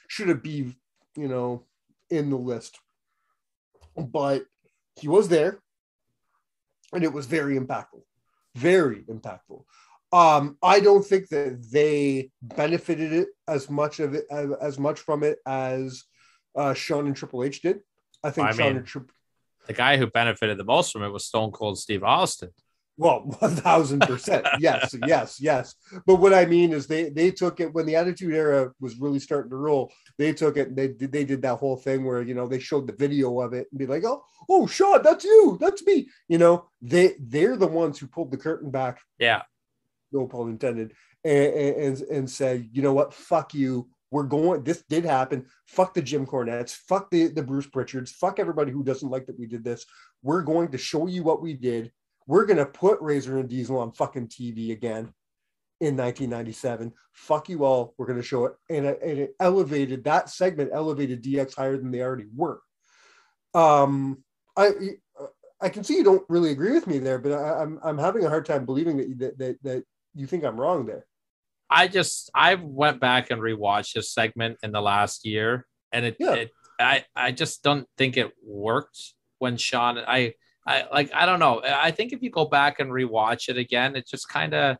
should it be, in the list? But he was there, and it was very impactful. Very impactful. I don't think that they benefited it as much from it as Shawn and Triple H did. I think the guy who benefited the most from it was Stone Cold Steve Austin. Well, 1,000%. Yes. But what I mean is they took it when the Attitude Era was really starting to roll. They took it. They did that whole thing where they showed the video of it and be like, oh, Shawn, that's you, that's me. They're the ones who pulled the curtain back. Yeah. No pun intended, and said, you know what, fuck you. This did happen. Fuck the Jim Cornettes. Fuck the Bruce Pritchards. Fuck everybody who doesn't like that we did this. We're going to show you what we did. We're going to put Razor and Diesel on fucking TV again in 1997. Fuck you all. We're going to show it. And it elevated, that segment elevated DX higher than they already were. I can see you don't really agree with me there, but I'm having a hard time believing that you think I'm wrong there. I went back and rewatched this segment in the last year, and I just don't think it worked when Shawn. I don't know. I think if you go back and rewatch it again, it just kind of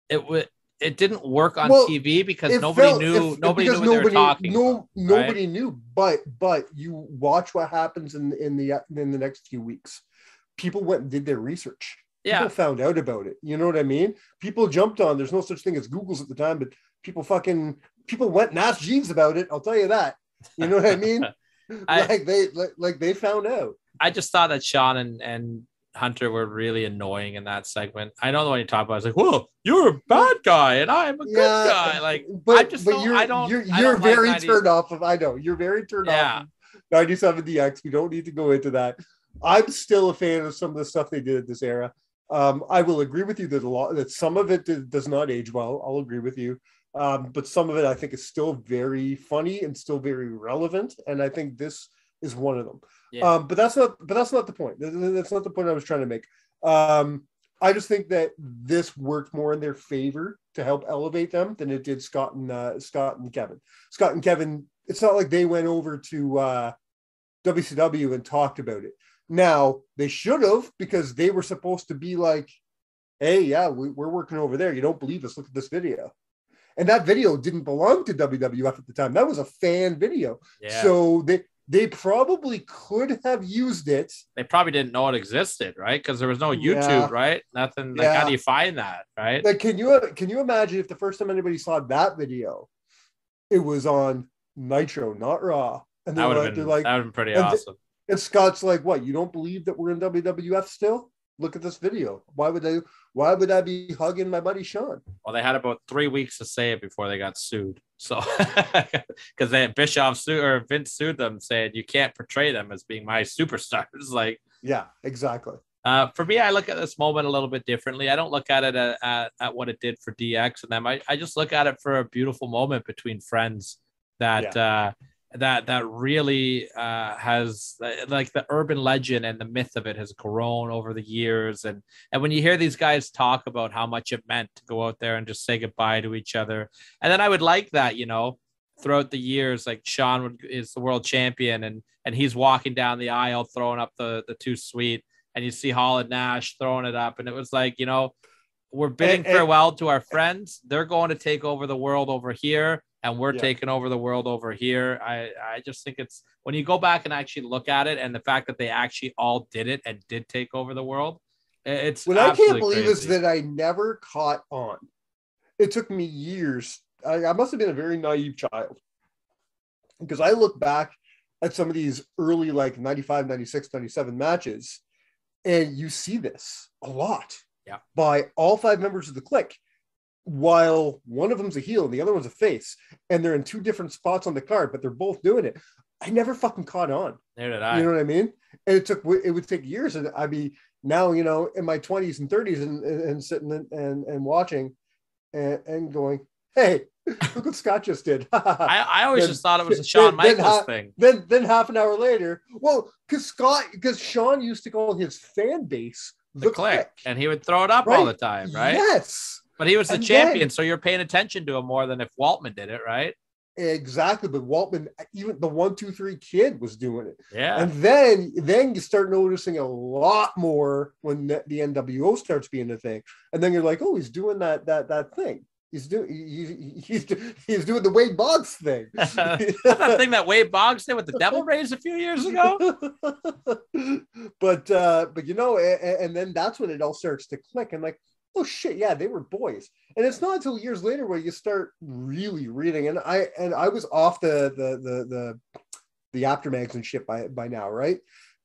it didn't work on TV because nobody knew what they were talking about. Nobody knew. But you watch what happens in the next few weeks. People went and did their research. People found out about it. You know what I mean? People jumped on. There's no such thing as Googles at the time, but people went and asked Jeeves about it. I'll tell you that. You know what I mean? They found out. I just thought that Shawn and Hunter were really annoying in that segment. I know the one you talk about. I was like, "Whoa, you're a bad guy, and I'm a good guy." You're very turned off of. I know you're very turned off of 97 DX. We don't need to go into that. I'm still a fan of some of the stuff they did at this era. I will agree with you that some of it does not age well. I'll agree with you. But some of it I think is still very funny and still very relevant. And I think this is one of them. Yeah. But that's not the point. That's not the point I was trying to make. I just think that this worked more in their favor to help elevate them than it did Scott and Kevin. Scott and Kevin, it's not like they went over to WCW and talked about it. Now, they should have, because they were supposed to be like, hey, yeah, we're working over there. You don't believe us? Look at this video. And that video didn't belong to WWF at the time. That was a fan video. Yeah. So they probably could have used it. They probably didn't know it existed, right? Because there was no YouTube, right? Nothing. Like, how do you find that, right? Like, can you imagine if the first time anybody saw that video, it was on Nitro, not Raw? And that would have been pretty awesome. And Scott's like, "What? You don't believe that we're in WWF still? Look at this video. Why would I be hugging my buddy Shawn?" Well, they had about 3 weeks to say it before they got sued. So, because Vince sued them, saying you can't portray them as being my superstars. Like, yeah, exactly. For me, I look at this moment a little bit differently. I don't look at it at what it did for DX and them. I just look at it for a beautiful moment between friends that that really has, like, the urban legend and the myth of it has grown over the years. And when you hear these guys talk about how much it meant to go out there and just say goodbye to each other, and then I would like that, throughout the years, like Sean is the world champion and he's walking down the aisle throwing up the too sweet, and you see Hall and Nash throwing it up, and it was like, we're bidding farewell to our friends. They're going to take over the world over here, and we're taking over the world over here. I just think it's, when you go back and actually look at it, and the fact that they actually all did it and did take over the world, it's what I can't believe crazy. is that I never caught on. It took me years. I must have been a very naive child, because I look back at some of these early, like 95, 96, 97 matches, and you see this a lot by all 5 members of the Clique, while one of them's a heel and the other one's a face, and they're in 2 different spots on the card, but they're both doing it. I never fucking caught on. Neither did I. You know what I mean? And it would take years, and I'd be now, in my 20s and 30s and sitting and watching and going, hey, look what Scott just did. I always just thought it was a Shawn Michaels thing. Then half an hour later, well, because Shawn used to call his fan base the Clique, and he would throw it up all the time, right? Yes. But he was the champion, so you're paying attention to him more than if Waltman did it, right? Exactly. But Waltman, even the 1, 2, 3 Kid was doing it. Yeah. And then you start noticing a lot more when the NWO starts being a thing. And then you're like, oh, he's doing that thing. He's doing the Wade Boggs thing. That thing that Wade Boggs did with the Devil Rays a few years ago. but and then that's when it all starts to click, and like, oh shit, yeah, they were boys. And it's not until years later where you start really reading. And I was off the aftermags and shit by now, right?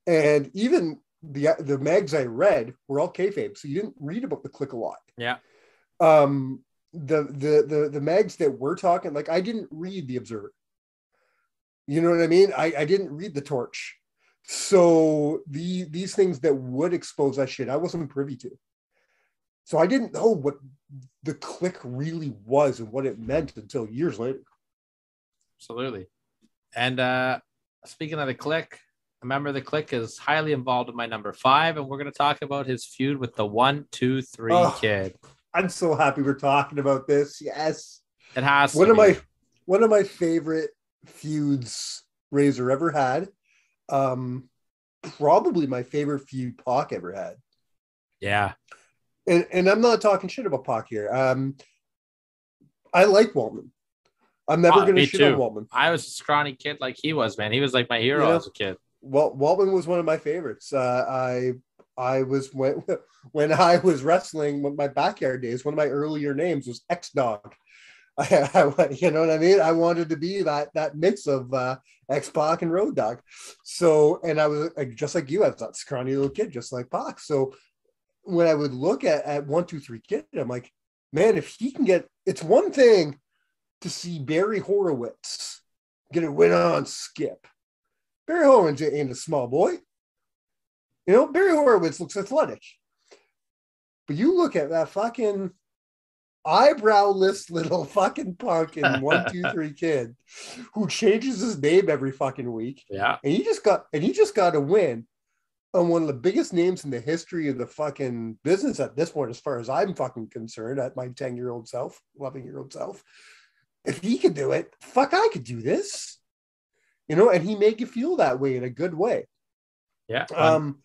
And even the mags I read were all kayfabe, so you didn't read about the Clique a lot. Yeah. The mags that we're talking, like, I didn't read the Observer. You know what I mean? I didn't read the Torch. So these things that would expose that shit, I wasn't privy to. So I didn't know what the Clique really was and what it meant until years later. Absolutely. And speaking of the Clique, a member of the Clique is highly involved in my number 5, and we're going to talk about his feud with the 1, 2, 3 Kid. I'm so happy we're talking about this. Yes. It has to be. One of my favorite feuds Razor ever had. Probably my favorite feud Pac ever had. Yeah. And I'm not talking shit about Pac here. I like Waltman. I'm never going to shit on Waltman. I was a scrawny kid like he was, man. He was like my hero as a kid. Well, Waltman was one of my favorites. I was when I was wrestling with my backyard days, one of my earlier names was X-Dog. You know what I mean? I wanted to be that mix of X-Pac and Road Dogg. So, and I was just like you, I was that scrawny little kid, just like Pac. So when I would look at 1, 2, 3 Kid, I'm like, man, if he can get, it's one thing to see Barry Horowitz get a win on Skip. Barry Horowitz ain't a small boy. You know, Barry Horowitz looks athletic. But you look at that fucking eyebrowless little fucking punk in 1, 2, 3 Kid who changes his name every fucking week. Yeah. And he just got a win on one of the biggest names in the history of the fucking business at this point, as far as I'm fucking concerned, at my 10-year-old self, 11-year-old self. If he could do it, fuck, I could do this. You know, and he made you feel that way in a good way. Yeah.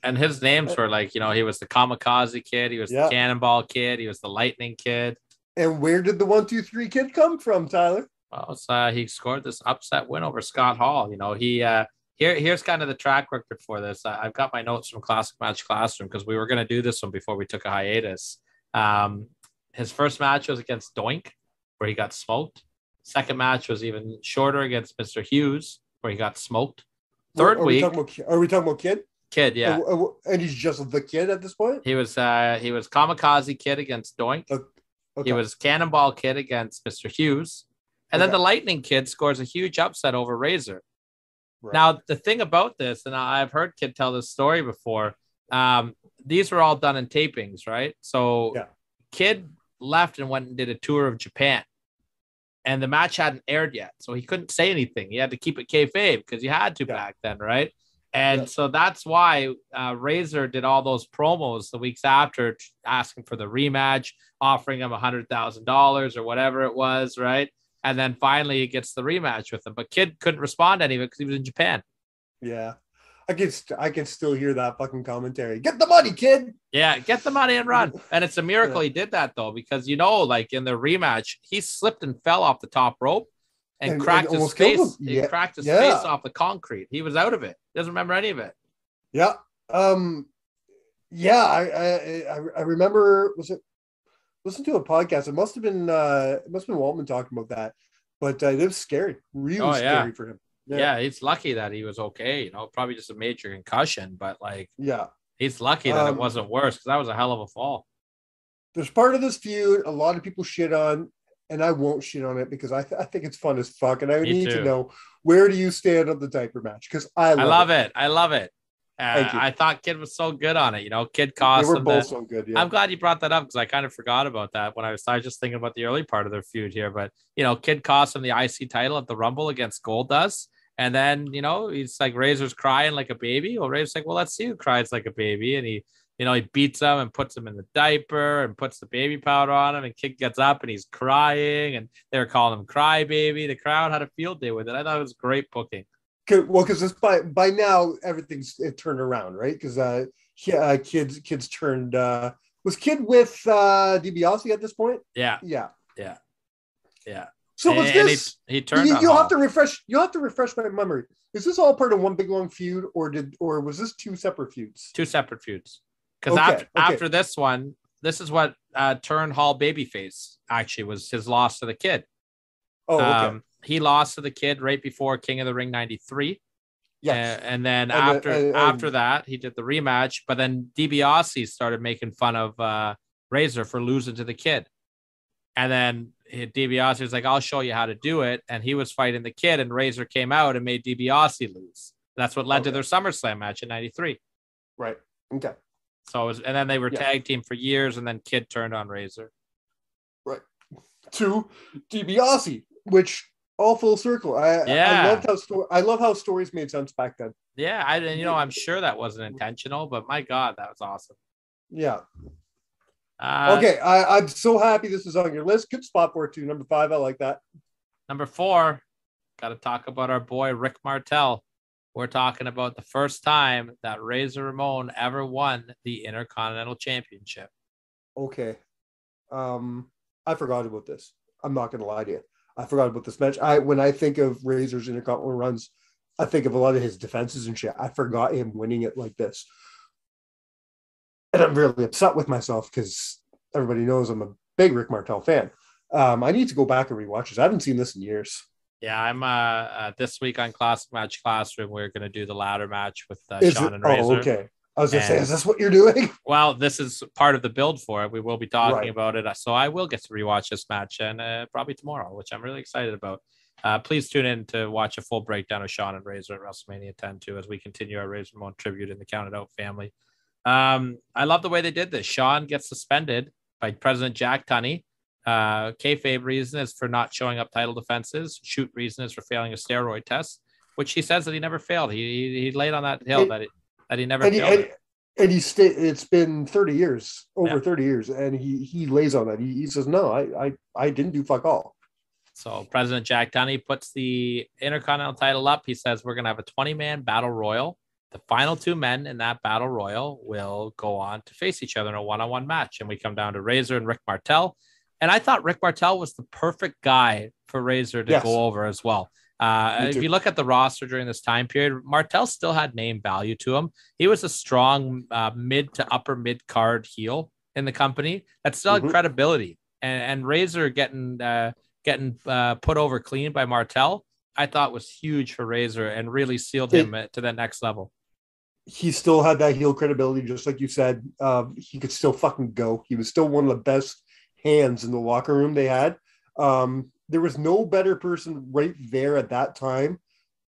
And his names were like, you know, he was the Kamikaze Kid, he was the Cannonball Kid, he was the Lightning Kid. And where did the 1, 2, 3 Kid come from, Tyler? Well, he scored this upset win over Scott Hall. You know, here's kind of the track record for this. I've got my notes from Classic Match Classroom because we were going to do this one before we took a hiatus. His first match was against Doink, where he got smoked. Second match was even shorter against Mr. Hughes, where he got smoked. Third week. Are we talking about Kid? Kid, yeah. And he's just the Kid at this point? He was Kamikaze Kid against Doink. Okay. He was Cannonball Kid against Mr. Hughes. And then the Lightning Kid scores a huge upset over Razor. Right. Now, the thing about this, and I've heard Kid tell this story before, These were all done in tapings, right? So Yeah. Kid left and went and did a tour of Japan. And the match hadn't aired yet. So he couldn't say anything. He had to keep it kayfabe because he had to back then, right? And so that's why Razor did all those promos the weeks after, asking for the rematch, offering him $100,000 or whatever it was, right? And then finally he gets the rematch with him. But Kid couldn't respond to any of it because he was in Japan. Yeah. I can still hear that fucking commentary. Get the money, kid. Yeah, get the money and run. And it's a miracle he did that, though, because, like in the rematch, he slipped and fell off the top rope and cracked his face. He cracked his face off the concrete. He was out of it. He doesn't remember any of it. Yeah. Yeah, I remember, listen to a podcast. It must have been Waltman talking about that. But it was scary. Really scary for him. Yeah, he's lucky that he was okay. Probably just a major concussion, but he's lucky that it wasn't worse because that was a hell of a fall. There's part of this feud a lot of people shit on, and I won't shit on it because I think it's fun as fuck, and I need to know, where do you stand on the diaper match? Because I love it. I love it. I thought Kid was so good on it. Kid cost they were him both so good. Yeah. I'm glad you brought that up because I kind of forgot about that when I was just thinking about the early part of their feud here. But Kid cost him the IC title at the Rumble against Goldust. And then, he's like, Razor's crying like a baby. Well, Razor's like, well, let's see who cries like a baby. And he beats him and puts him in the diaper and puts the baby powder on him. And Kid gets up and he's crying. And they were calling him Cry Baby. The crowd had a field day with it. I thought it was great booking. Well, because by now everything's turned around, right? Because kids turned. Was Kid with DiBiase at this point? Yeah. So was this? He turned. You'll have to refresh. You'll have to refresh my memory. Is this all part of one big long feud, or was this two separate feuds? Two separate feuds. Because after this one, this is what turned Hall babyface. Actually, was his loss to the Kid. Oh, okay. He lost to the Kid right before King of the Ring '93. Yes. And then after that, he did the rematch. But then DiBiase started making fun of Razor for losing to the Kid. And then DiBiase was like, I'll show you how to do it. And he was fighting the Kid, and Razor came out and made DiBiase lose. That's what led to their SummerSlam match in '93. Right. Okay. So and then they were tag team for years, and then Kid turned on Razor. Right. To DiBiase, which all full circle. I love how stories made sense back then. Yeah, I'm sure that wasn't intentional, but my God, that was awesome. Yeah. Okay, I'm so happy this is on your list. Good spot for it too. Number 5, I like that. Number 4, got to talk about our boy Rick Martel. We're talking about the first time that Razor Ramon ever won the Intercontinental Championship. Okay, I forgot about this. I'm not going to lie to you. I forgot about this match. When I think of Razor's Intercontinental runs, I think of a lot of his defenses and shit. I forgot him winning it like this. And I'm really upset with myself because everybody knows I'm a big Rick Martel fan. I need to go back and rewatch this. I haven't seen this in years. Yeah, I'm this week on Classic Match Classroom. We're going to do the ladder match with Sean and Razor. Oh, okay. I was going to say, is this what you're doing? Well, this is part of the build for it. We will be talking about it. So I will get to rewatch this match and probably tomorrow, which I'm really excited about. Please tune in to watch a full breakdown of Sean and Razor at WrestleMania 10 too, as we continue our Razor Ramon tribute in the Counted Out family. I love the way they did this. Sean gets suspended by President Jack Tunney. Kayfabe reason is for not showing up title defenses. Shoot reason is for failing a steroid test, which he says that he never failed. He laid on that hill that he never failed. And it's been 30 years, over 30 years, and he lays on that. He says, no, I didn't do fuck all. So President Jack Tunney puts the Intercontinental title up. He says we're going to have a 20-man battle royal. The final 2 men in that battle royal will go on to face each other in a one-on-one match. And we come down to Razor and Rick Martel. And I thought Rick Martel was the perfect guy for Razor to go over as well. If you look at the roster during this time period, Martel still had name value to him. He was a strong mid to upper mid card heel in the company that still had credibility. And Razor getting put over clean by Martel, I thought was huge for Razor and really sealed him to that next level. He still had that heel credibility, just like you said. He could still fucking go. He was still one of the best hands in the locker room they had. There was no better person right there at that time.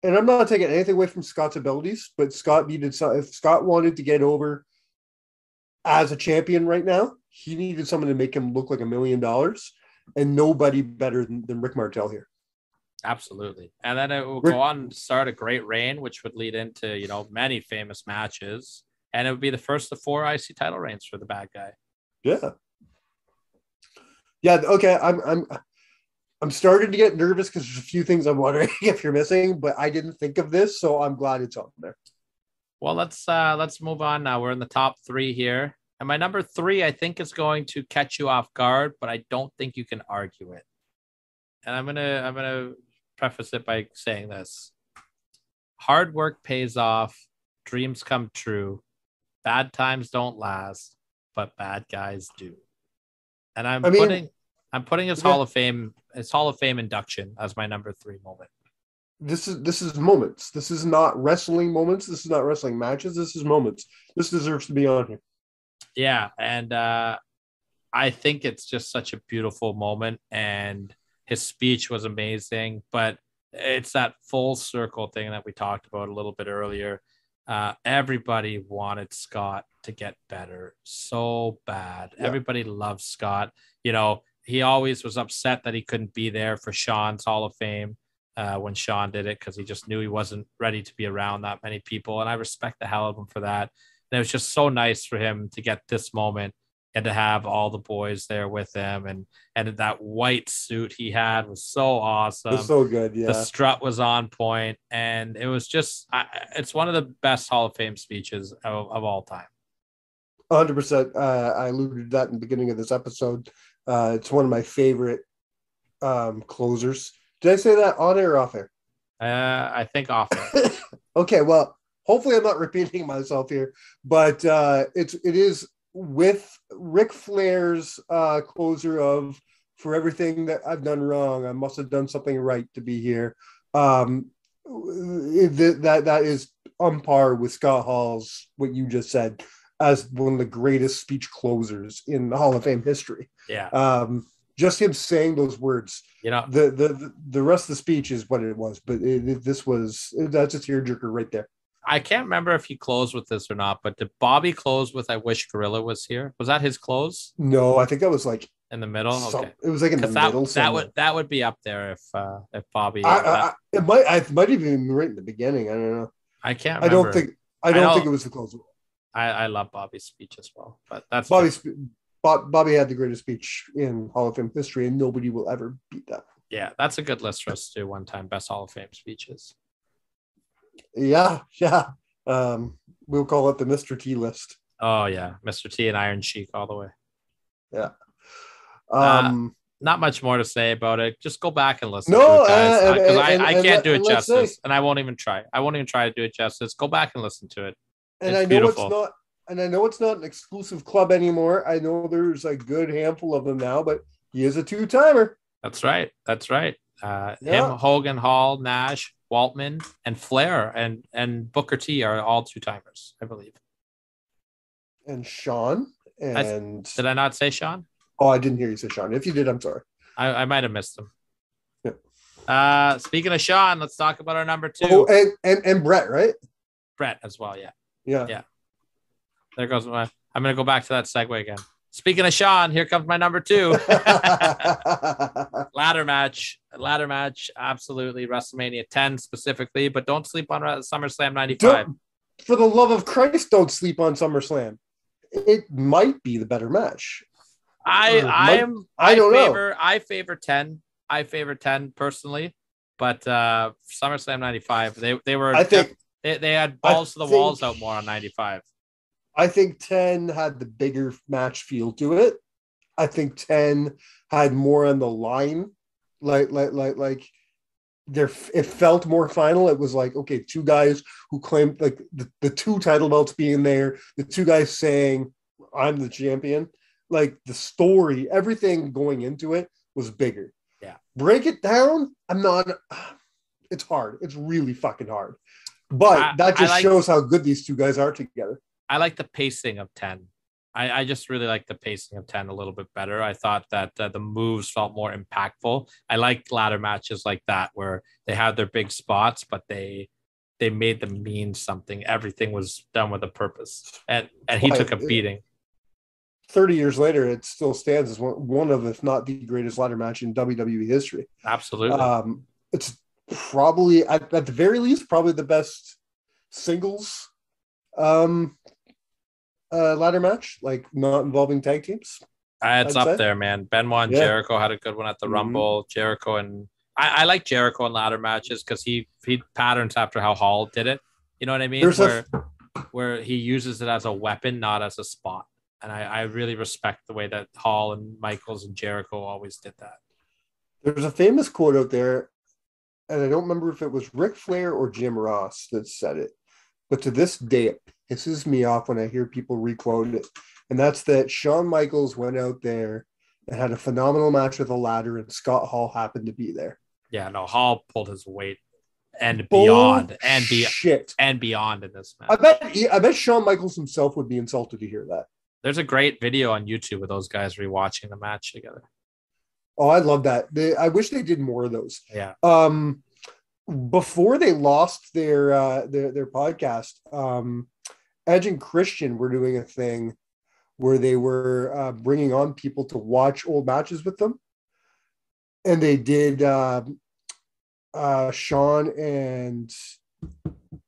And I'm not taking anything away from Scott's abilities, but Scott needed some. If Scott wanted to get over, as a champion right now, he needed someone to make him look like $1 million, and nobody better than Rick Martel here. Absolutely. And then it will go on to start a great reign, which would lead into, many famous matches. And it would be the first of 4 IC title reigns for the bad guy. Yeah. Yeah. Okay. I'm starting to get nervous because there's a few things I'm wondering if you're missing, but I didn't think of this, so I'm glad it's on there. Well, let's move on now. We're in the top 3 here. And my number 3, I think, is going to catch you off guard, but I don't think you can argue it. And I'm gonna preface it by saying this: hard work pays off, dreams come true, bad times don't last, but bad guys do. And I'm putting his Hall of Fame induction as my number 3 moment. This is moments. This is not wrestling moments. This is not wrestling matches. This is moments. This deserves to be on here. Yeah, and I think it's just such a beautiful moment, and his speech was amazing, but it's that full circle thing that we talked about a little bit earlier. Everybody wanted Scott to get better so bad. Yeah. Everybody loves Scott. He always was upset that he couldn't be there for Sean's Hall of Fame when Sean did it, because he just knew he wasn't ready to be around that many people. And I respect the hell of him for that. And it was just so nice for him to get this moment and to have all the boys there with him. And that white suit he had was so awesome. It was so good. Yeah. The strut was on point, and it was just, it's one of the best Hall of Fame speeches of all time. 100%. I alluded to that in the beginning of this episode. It's one of my favorite closers. Did I say that on air or off air? I think off air. Okay, well, hopefully I'm not repeating myself here, but it is with Ric Flair's closer of "For everything that I've done wrong, I must have done something right to be here." That is on par with Scott Hall's, what you just said, as one of the greatest speech closers in the Hall of Fame history. Yeah. Just him saying those words. The rest of the speech is what it was, but that's a tearjerker right there. I can't remember if he closed with this or not, but did Bobby close with "I wish Gorilla was here"? Was that his close? No, I think that was like in the middle. Okay, it was like in the middle. That would be up there if Bobby. It might even be right in the beginning. I don't know. I can't remember. I don't think it was the close. I love Bobby's speech as well, but that's Bobby had the greatest speech in Hall of Fame history, and nobody will ever beat that. Yeah, that's a good list for us to do one time. Best Hall of Fame speeches. Yeah. We'll call it the Mr. T list. Oh yeah, Mr. T and Iron Sheik all the way. Yeah. Not much more to say about it. Just go back and listen to it, guys. Because I can't do it justice, and I won't even try. I won't even try to do it justice. Go back and listen to it. And I know it's not an exclusive club anymore. I know there's a good handful of them now, but he is a 2-timer. That's right. Him, Hogan, Hall, Nash, Waltman, and Flair and Booker T are all 2-timers, I believe. And Sean did I not say Sean? Oh, I didn't hear you say Sean. If you did, I'm sorry. I might have missed him. Yeah. Speaking of Sean, let's talk about our number 2. Oh, and Brett, right? Brett as well, yeah. Yeah. There goes I'm going to go back to that segue again. Speaking of Sean, here comes my number 2. Ladder match, absolutely. WrestleMania 10 specifically, but don't sleep on SummerSlam 95. For the love of Christ, don't sleep on SummerSlam. It might be the better match. I favor 10. I favor 10 personally, but SummerSlam 95, they were. I think they had balls to the walls out more on 95. I think 10 had the bigger match feel to it. I think 10 had more on the line, like it felt more final. It was like, okay, 2 guys who claimed like the 2 title belts being there, the 2 guys saying I'm the champion. Like the story, everything going into it was bigger. Yeah. Break it down. It's hard. It's really fucking hard. But that just shows how good these 2 guys are together. I like the pacing of 10. I just really like the pacing of 10 a little bit better. I thought that the moves felt more impactful. I like ladder matches like that where they had their big spots, but they made them mean something. Everything was done with a purpose. And he took a beating. 30 years later, it still stands as one of, if not the greatest ladder match in WWE history. Absolutely. It's probably, at the very least, probably the best singles ladder match, like not involving tag teams. It's I'd up say. there, man. Benoit and Jericho had a good one at the Rumble. Jericho and I like Jericho in ladder matches because he patterns after how Hall did it. You know what I mean? Where he uses it as a weapon, not as a spot. And I really respect the way that Hall and Michaels and Jericho always did that. There's a famous quote out there, and I don't remember if it was Ric Flair or Jim Ross that said it, but to this day, it pisses me off when I hear people requote it. And that's that Shawn Michaels went out there and had a phenomenal match with a ladder, and Scott Hall happened to be there. Yeah, no, Hall pulled his weight and beyond, and beyond in this match. I bet Shawn Michaels himself would be insulted to hear that. There's a great video on YouTube of those guys rewatching the match together. Oh, I love that. I wish they did more of those. Yeah. Before they lost their podcast, Edge and Christian were doing a thing where they were bringing on people to watch old matches with them, and they did Sean and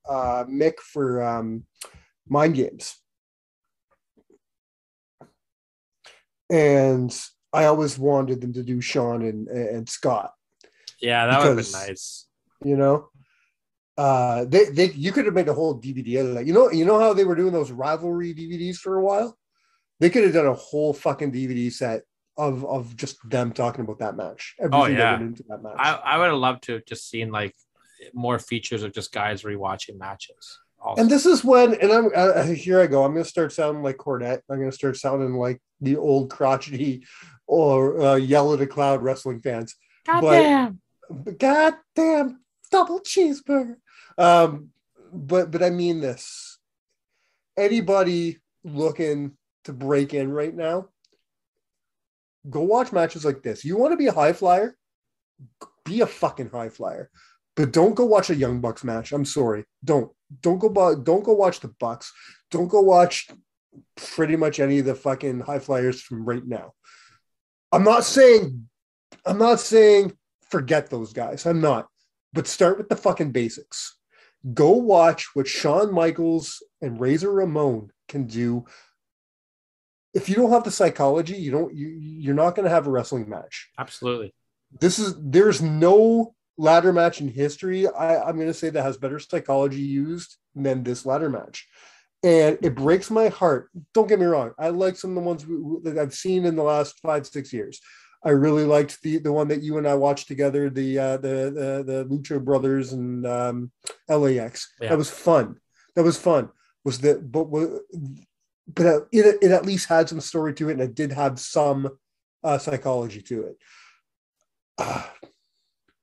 Mick for Mind Games. And I always wanted them to do Sean and Scott. Yeah, that would have been nice. You know, you could have made a whole DVD out of that. You know how they were doing those rivalry DVDs for a while? They could have done a whole fucking DVD set of just them talking about that match. Everything that went into that match. I would have loved to have just seen like more features of just guys rewatching matches. Also. And this is when, and I'm here I go. I'm going to start sounding like Cornette. I'm going to start sounding like the old crotchety or yell at a cloud wrestling fans. Goddamn double cheeseburger. But I mean this. Anybody looking to break in right now, go watch matches like this. You want to be a high flyer? Be a fucking high flyer. But don't go watch a Young Bucks match. I'm sorry. Don't go watch the Bucks. Don't go watch pretty much any of the fucking high flyers from right now. I'm not saying forget those guys. I'm not. But start with the fucking basics. Go watch what Shawn Michaels and Razor Ramon can do. If you don't have the psychology, you're not going to have a wrestling match. Absolutely. There's no ladder match in history, I'm going to say, that has better psychology used than this ladder match. And it breaks my heart. Don't get me wrong. I like some of the ones that I've seen in the last 5-6 years. I really liked the one that you and I watched together, the Lucha Brothers and LAX. Yeah. That was fun. But it at least had some story to it, and it did have some psychology to it.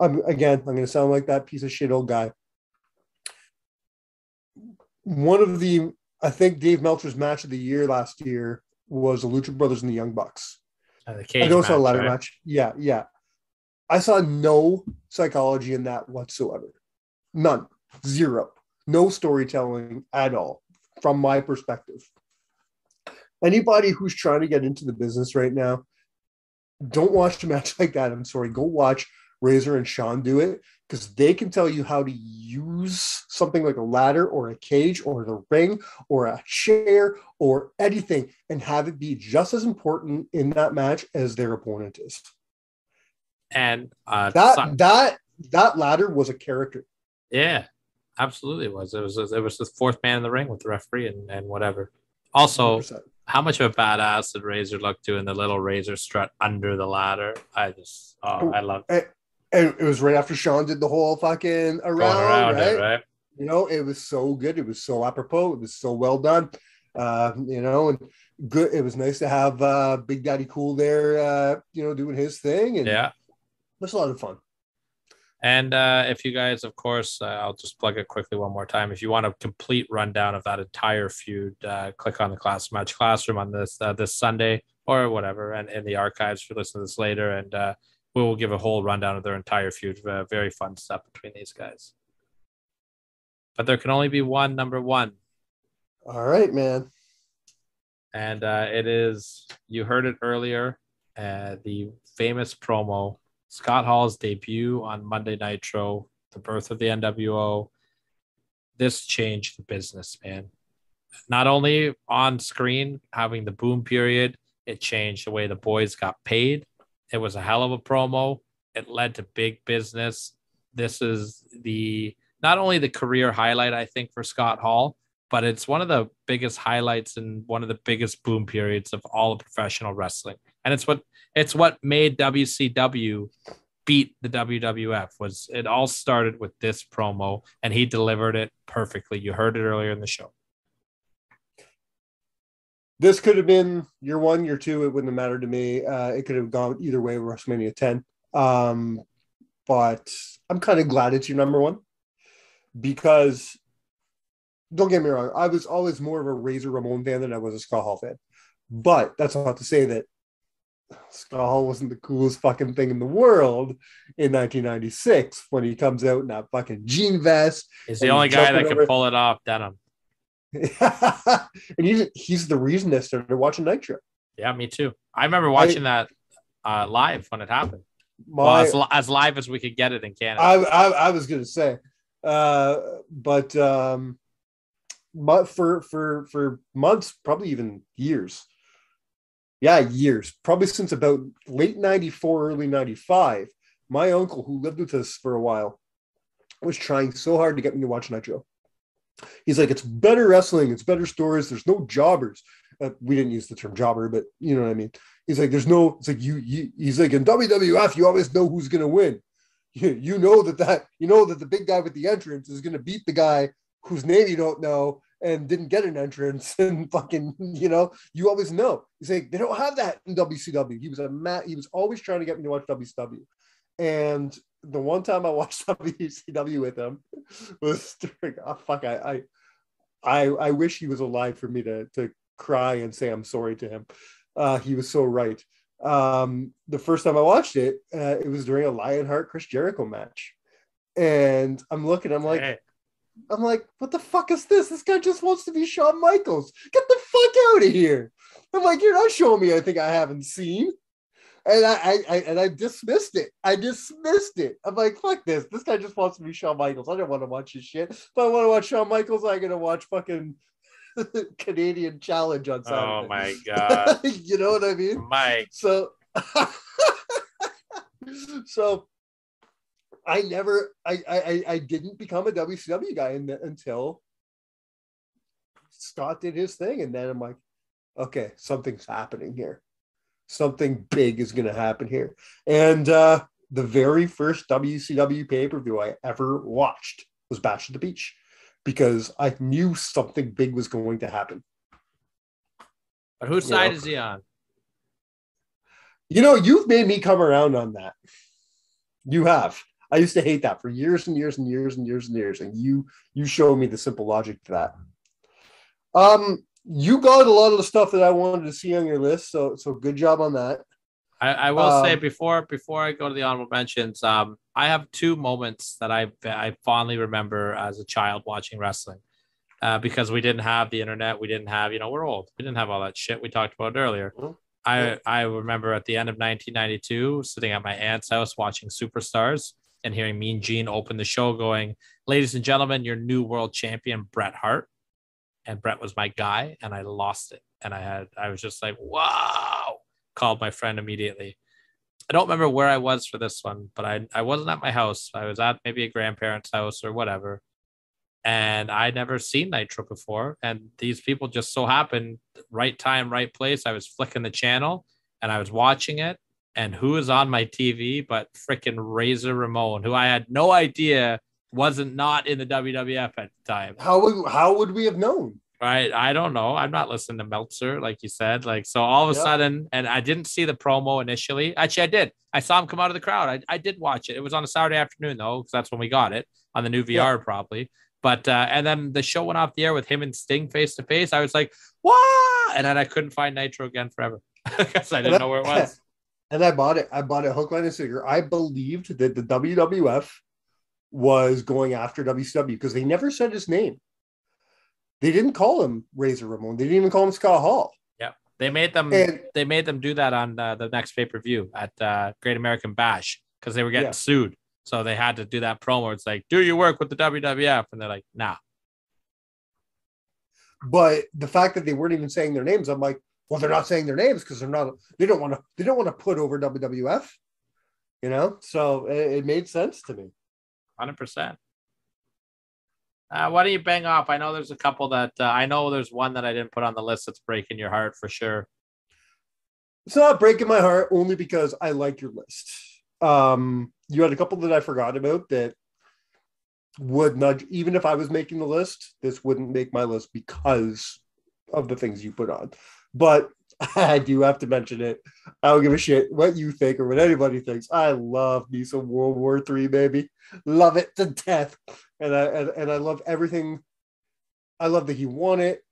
I'm going to sound like that piece of shit old guy. I think Dave Meltzer's match of the year last year was the Lucha Brothers and the Young Bucks. The cage I know it's a ladder right? match. Yeah. I saw no psychology in that whatsoever. None. Zero. No storytelling at all, from my perspective. Anybody who's trying to get into the business right now, don't watch a match like that. I'm sorry. Go watch Razor and Sean do it, because they can tell you how to use something like a ladder or a cage or the ring or a chair or anything and have it be just as important in that match as their opponent is. And that ladder was a character. Yeah, absolutely it was. It was the fourth man in the ring with the referee and whatever. Also, 100%. How much of a badass did Razor look doing the little Razor strut under the ladder? I love it. And it was right after Sean did the whole fucking around right? It, right? You know, it was so good. It was so apropos. It was so well done. And good. It was nice to have Big Daddy Cool there, doing his thing. And yeah, it was a lot of fun. And if you guys, of course, I'll just plug it quickly one more time. If you want a complete rundown of that entire feud, click on the Class Match Classroom on this Sunday or whatever, and in the archives for listening to this later. And we will give a whole rundown of their entire feud. Very fun stuff between these guys. But there can only be one number one. All right, man. And it is, you heard it earlier, the famous promo, Scott Hall's debut on Monday Nitro, the birth of the NWO. This changed the business, man. Not only on screen, having the boom period, it changed the way the boys got paid. It was a hell of a promo. It led to big business. This is not only the career highlight, I think, for Scott Hall, but it's one of the biggest highlights and one of the biggest boom periods of all of professional wrestling. And it's what made WCW beat the WWF. Was it all started with this promo, and he delivered it perfectly. You heard it earlier in the show. This could have been year 1, year 2. It wouldn't have mattered to me. It could have gone either way with WrestleMania 10. But I'm kind of glad it's your number 1, because don't get me wrong, I was always more of a Razor Ramon fan than I was a Scott Hall fan. But that's not to say that Scott Hall wasn't the coolest fucking thing in the world in 1996 when he comes out in that fucking jean vest. He's the only guy that can pull it off, denim. And he's the reason I started watching Nitro. Yeah, me too. I remember watching that live when it happened. As live as we could get it in Canada. I was going to say, but for months, probably even years. Yeah, years. Probably since about late 94, early 95, my uncle, who lived with us for a while, was trying so hard to get me to watch Nitro. He's like, it's better wrestling, it's better stories, there's no jobbers. We didn't use the term jobber, but you know what I mean. He's like, it's like he's like, in WWF, you always know who's gonna win. You know that the big guy with the entrance is gonna beat the guy whose name you don't know and didn't get an entrance, and fucking, you always know. He's like, they don't have that in WCW. He was always trying to get me to watch WCW. And the one time I watched WCW with him was during, I wish he was alive for me to cry and say I'm sorry to him. He was so right. The first time I watched it, it was during a Lionheart Chris Jericho match. And I'm looking, I'm like, what the fuck is this? This guy just wants to be Shawn Michaels. Get the fuck out of here. I'm like, you're not showing me anything I haven't seen. And I dismissed it. I'm like, fuck this. This guy just wants to be Shawn Michaels. I don't want to watch his shit. If I want to watch Shawn Michaels, I'm going to watch fucking Canadian Challenge on Saturday. Oh my God. You know what I mean? Mike. So I didn't become a WCW guy until Scott did his thing. And then I'm like, okay, something's happening here. Something big is going to happen here. And the very first WCW pay-per-view I ever watched was Bash at the Beach, because I knew something big was going to happen. But whose side is he on? You've made me come around on that. You have. I used to hate that for years and years and years and years and years. And you showed me the simple logic to that. You got a lot of the stuff that I wanted to see on your list, so good job on that. I will say before I go to the honorable mentions, I have 2 moments that I fondly remember as a child watching wrestling, because we didn't have the internet, we didn't have, we're old, we didn't have all that shit we talked about earlier. I remember at the end of 1992 sitting at my aunt's house watching Superstars and hearing Mean Gene open the show going, "Ladies and gentlemen, your new world champion, Bret Hart." And Bret was my guy, and I lost it. And I was just like, wow, called my friend immediately. I don't remember where I was for this one, but I wasn't at my house. I was at maybe a grandparent's house or whatever. And I'd never seen Nitro before. And these people just so happened, right time, right place. I was flicking the channel and I was watching it. And who is on my TV but freaking Razor Ramon, who I had no idea wasn't not in the WWF at the time. How would we have known? Right. I don't know. I'm not listening to Meltzer, like you said. So all of a sudden, and I didn't see the promo initially. Actually, I did. I saw him come out of the crowd. I did watch it. It was on a Saturday afternoon, though, because that's when we got it on the new VR, probably. But and then the show went off the air with him and Sting face to face. I was like, what? And then I couldn't find Nitro again forever because I didn't know where it was. And I bought it. Hook, line, and sinker. I believed that the WWF was going after WCW because they never said his name. They didn't call him Razor Ramon. They didn't even call him Scott Hall. Yeah. They made them do that on the next pay-per-view at Great American Bash because they were getting sued. So they had to do that promo. It's like, do you work with the WWF? And they're like, nah. But the fact that they weren't even saying their names, I'm like, well, they're not saying their names because they don't want to put over WWF, you know? So it made sense to me. 100%. Why don't you bang off? I know there's a couple that I know there's one that I didn't put on the list that's breaking your heart for sure. It's not breaking my heart only because I like your list. You had a couple that I forgot about that would nudge, even if I was making the list, this wouldn't make my list because of the things you put on. But I do have to mention it. I don't give a shit what you think or what anybody thinks. I love me some World War III, baby. Love it to death. And I love everything. I love that he won it.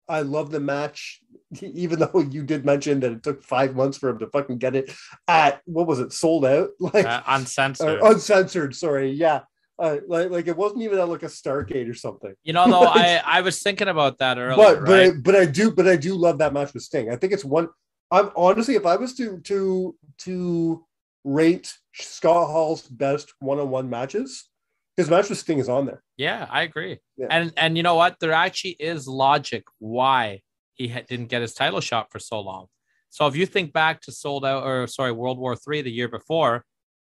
I love the match, even though you did mention that it took 5 months for him to fucking get it at, what was it, sold out? Like uncensored, sorry. Yeah. Like it wasn't even at like a Stargate or something. You know, though, I was thinking about that earlier. But I do love that match with Sting. I think it's one. I'm honestly, if I was to rate Scott Hall's best one-on-one matches, his match with Sting is on there. Yeah, I agree. Yeah. And you know what? There actually is logic why he didn't get his title shot for so long. So if you think back to World War III the year before,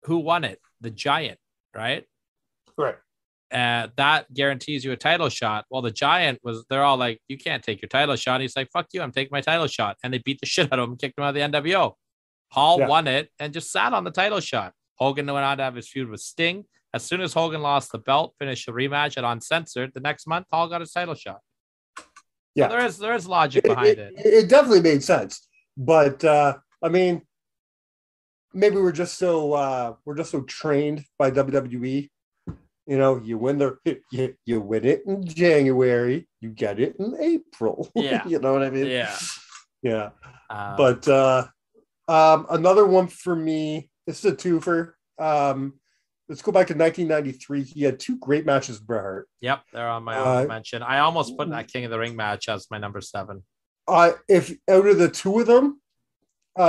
who won it? The Giant, right? Right. That guarantees you a title shot. Well, the Giant they're all like, you can't take your title shot. He's like, fuck you, I'm taking my title shot. And they beat the shit out of him and kicked him out of the NWO. Hall won it and just sat on the title shot. Hogan went on to have his feud with Sting. As soon as Hogan lost the belt, finished a rematch at Uncensored, the next month, Hall got his title shot. Yeah. So there is logic behind it. It definitely made sense. But I mean, maybe we're just so trained by WWE. You know, you win you win it in January, you get it in April. Yeah. You know what I mean? Yeah. Yeah. But another one for me, this is a twofer. Let's go back to 1993. He had two great matches with Bret Hart. Yep, they're on my honorable mention. I almost put that King of the Ring match as my number 7. If out of the two of them,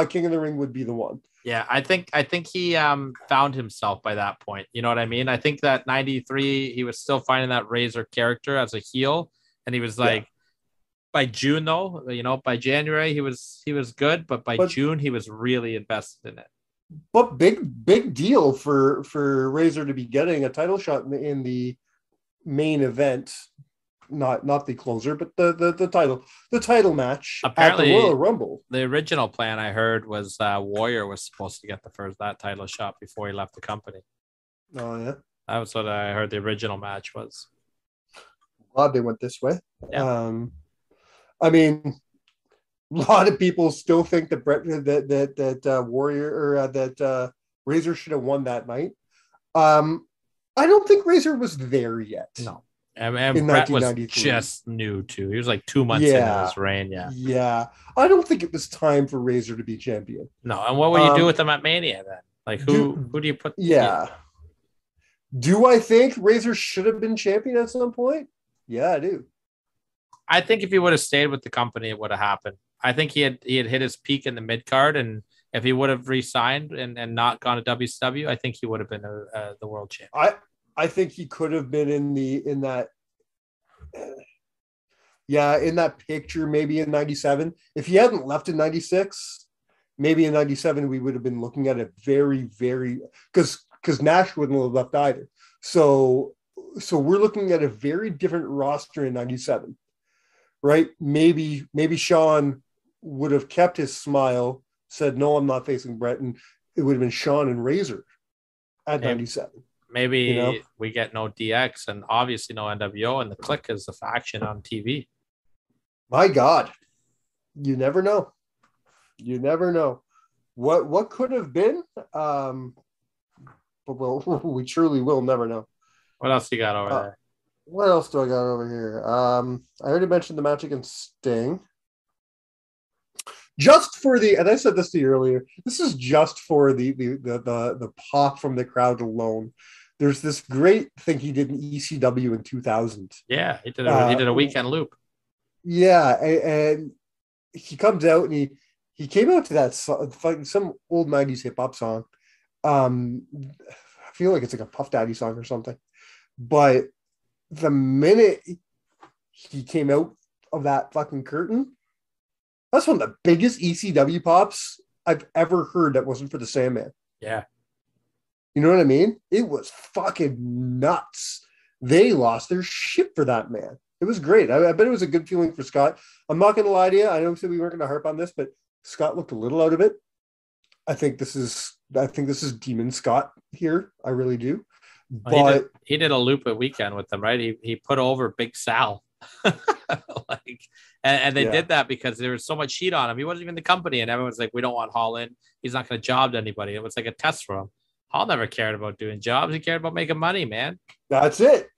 King of the Ring would be the one. Yeah, I think he found himself by that point. You know what I mean? I think that 93, he was still finding that Razor character as a heel. And he was like, by June though, you know, by January, he was good. But by June, he was really invested in it. But big deal for Razor to be getting a title shot in the main event, not the closer, but the title match. Apparently, at the Royal Rumble. The original plan I heard was Warrior was supposed to get that title shot before he left the company. Oh yeah, that was what I heard. The original match was. Glad they went this way. Yeah. I mean, a lot of people still think that Warrior or that Razor should have won that night. I don't think Razor was there yet. No. And Bret was just new too. He was like 2 months into his reign. Yeah. I don't think it was time for Razor to be champion. No. And what will you do with him at Mania then? Like who do you put? Yeah. Do I think Razor should have been champion at some point? Yeah, I do. I think if he would have stayed with the company, it would have happened. I think he had hit his peak in the mid card, and if he would have re-signed and not gone to WCW, I think he would have been the world champion. I think he could have been in that picture, maybe in 97. If he hadn't left in 96, maybe in 97, we would have been looking at it very, very, because Nash wouldn't have left either. So we're looking at a very different roster in 97, right? Maybe Shawn would have kept his smile, said, no, I'm not facing Bret, and it would have been Shawn and Razor at 97. Maybe we get no DX and obviously no NWO, and the Clique is the faction on TV. My God, you never know. You never know what could have been. But we truly will never know. What else you got over there? What else do I got over here? I already mentioned the match against Sting. Just for and I said this to you earlier, this is just for the pop from the crowd alone. There's this great thing he did in ECW in 2000. Yeah, he did a weekend loop. Yeah, and he comes out and he came out to that some old 90s hip hop song. I feel like it's like a Puff Daddy song or something. But the minute he came out of that fucking curtain, that's one of the biggest ECW pops I've ever heard that wasn't for the Sandman. Yeah. You know what I mean? It was fucking nuts. They lost their shit for that man. It was great. I bet it was a good feeling for Scott. I'm not going to lie to you. I know we said we weren't going to harp on this, but Scott looked a little out of it. I think this is Demon Scott here. I really do. But he did a loop a weekend with them, right? He put over Big Sal. And they did that because there was so much heat on him. He wasn't even the company, and everyone's like, we don't want Hall in. He's not going to job to anybody. It was like a test for him. Hall never cared about doing jobs. He cared about making money, man. That's it.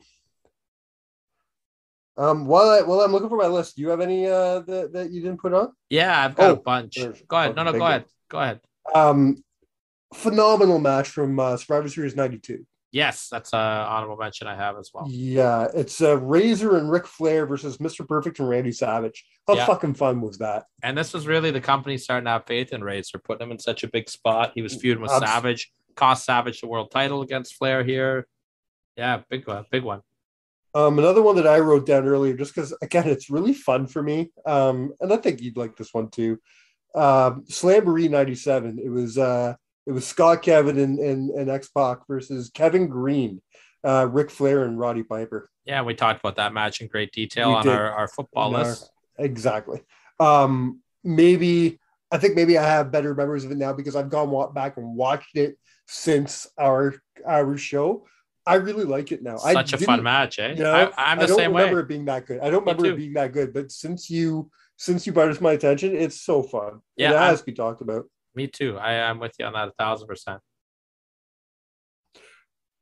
While I'm looking for my list, do you have any that you didn't put on? Yeah, I've got a bunch. Go ahead. No, go ahead. Phenomenal match from Survivor Series 92. Yes, that's an honorable mention I have as well. Yeah, it's Razor and Ric Flair versus Mr. Perfect and Randy Savage. How fucking fun was that? And this was really the company starting to have faith in Razor, putting him in such a big spot. He was feuding with Savage, cost Savage the world title against Flair here. Yeah, big one. Another one that I wrote down earlier, just because again, it's really fun for me. And I think you'd like this one too. Slamboree 97. It was Scott Kevin and X-Pac versus Kevin Green, Ric Flair and Roddy Piper. Yeah, we talked about that match in great detail on our football list. Exactly. Maybe I have better memories of it now because I've gone back and watched it since our show. I really like it now. Such a fun match, eh? You know, I'm the same way. I don't remember it being that good. I don't remember it being that good, but since you brought it to my attention, it's so fun. Yeah, it has to be talked about. Me too. I'm with you on that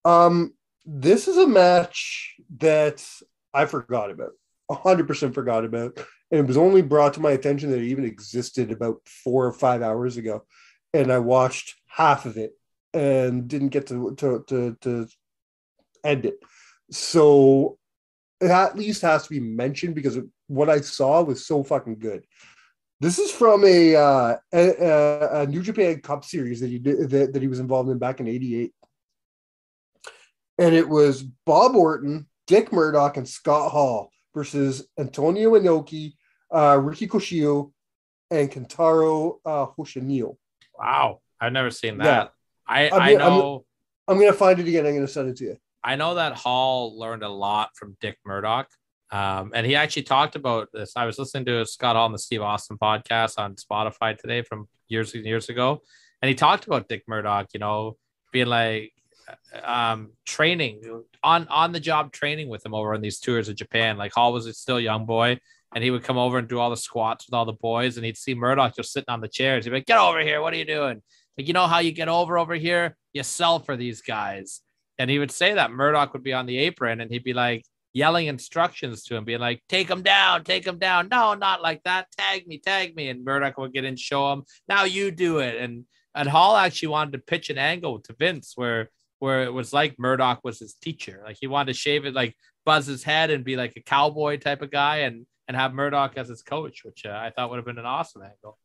1,000%. This is a match that I forgot about, 100% forgot about, and it was only brought to my attention that it even existed about 4 or 5 hours ago, and I watched half of it and didn't get to end it. So it at least has to be mentioned because what I saw was so fucking good. This is from a New Japan Cup series that he did that he was involved in back in '88, and it was Bob Orton, Dick Murdoch, and Scott Hall versus Antonio Inoki, Ricky Koshio, and Kentaro Hoshinio. Wow, I've never seen that. Yeah. I know. I'm gonna find it again. I'm gonna send it to you. I know that Hall learned a lot from Dick Murdoch. And he actually talked about this. I was listening to Scott Hall on the Steve Austin podcast on Spotify today from years and years ago. And he talked about Dick Murdoch, being like training on the job training with him over on these tours of Japan. Like Hall was still a young boy and he would come over and do all the squats with all the boys. And he'd see Murdoch just sitting on the chairs. He'd be like, get over here. What are you doing? Like, you know how you get over here? You sell for these guys. And he would say that Murdoch would be on the apron and he'd be like, yelling instructions to him, being like, take him down. No, not like that. Tag me. And Murdoch would get in, show him, now you do it. And Hall actually wanted to pitch an angle to Vince where it was like Murdoch was his teacher. Like he wanted to shave it, like buzz his head and be like a cowboy type of guy and have Murdoch as his coach, which I thought would have been an awesome angle.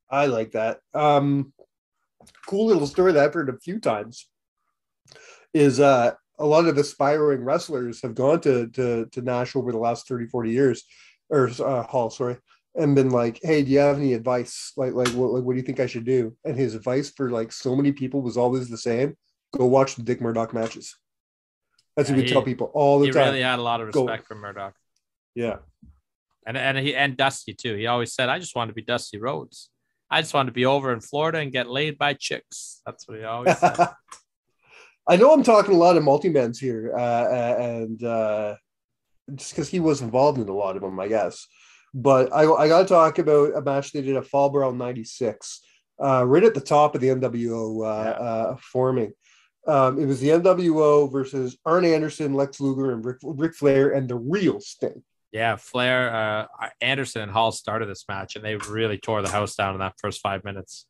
I like that. Cool little story that I've heard a few times is a lot of aspiring wrestlers have gone to Nash over the last 30, 40 years, or Hall, sorry, and been like, hey, do you have any advice? Like what do you think I should do? And his advice for like so many people was always the same. Go watch the Dick Murdoch matches. That's what we tell people all the time. He really had a lot of respect for Murdoch. Yeah. And Dusty too. He always said, I just want to be Dusty Rhodes. I just want to be over in Florida and get laid by chicks. That's what he always said. I know I'm talking a lot of multi-mans here, and just because he was involved in a lot of them, I guess. But I got to talk about a match they did at Fall Brawl 96, right at the top of the NWO forming. It was the NWO versus Arn Anderson, Lex Luger, and Ric Flair, and the real Sting. Yeah, Flair, Anderson, and Hall started this match, and they really tore the house down in that first 5 minutes.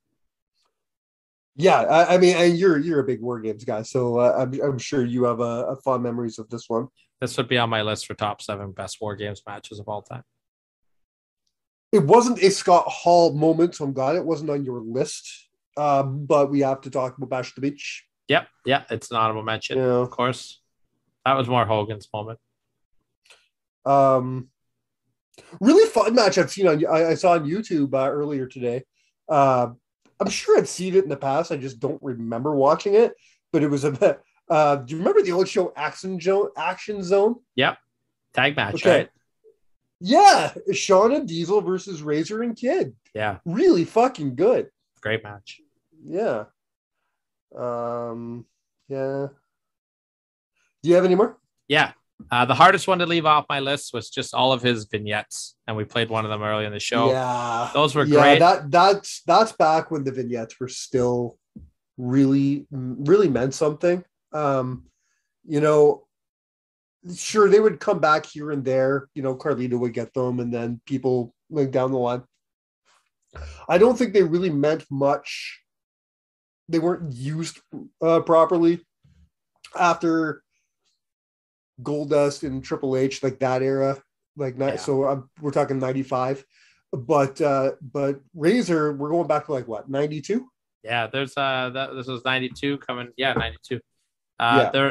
Yeah, I mean, and you're a big War Games guy, so I'm sure you have fond memories of this one. This would be on my list for top 7 best War Games matches of all time. It wasn't a Scott Hall moment, so I'm glad it wasn't on your list. But we have to talk about Bash the Beach. Yep. Yeah, it's an honorable mention, Yeah. of course. That was more Hogan's moment. Really fun match I've seen I saw on YouTube earlier today. I'm sure I've seen it in the past. I just don't remember watching it. But it was a bit. Do you remember the old show Action Zone? Yep. Tag match, Okay. right? Yeah, Shauna Diesel versus Razor and Kid. Yeah. Really fucking good. Great match. Yeah. Yeah. Do you have any more? Yeah. The hardest one to leave off my list was just all of his vignettes, and we played one of them early in the show. Yeah, those were great. That's back when the vignettes were still really meant something. Sure, they would come back here and there. Carlito would get them, and then people like down the line. I don't think they really meant much. They weren't used properly after Goldust and Triple H, like that era, So we're talking 95, but Razor, we're going back to like what, 92? Yeah, there's this was 92 coming. Yeah, 92.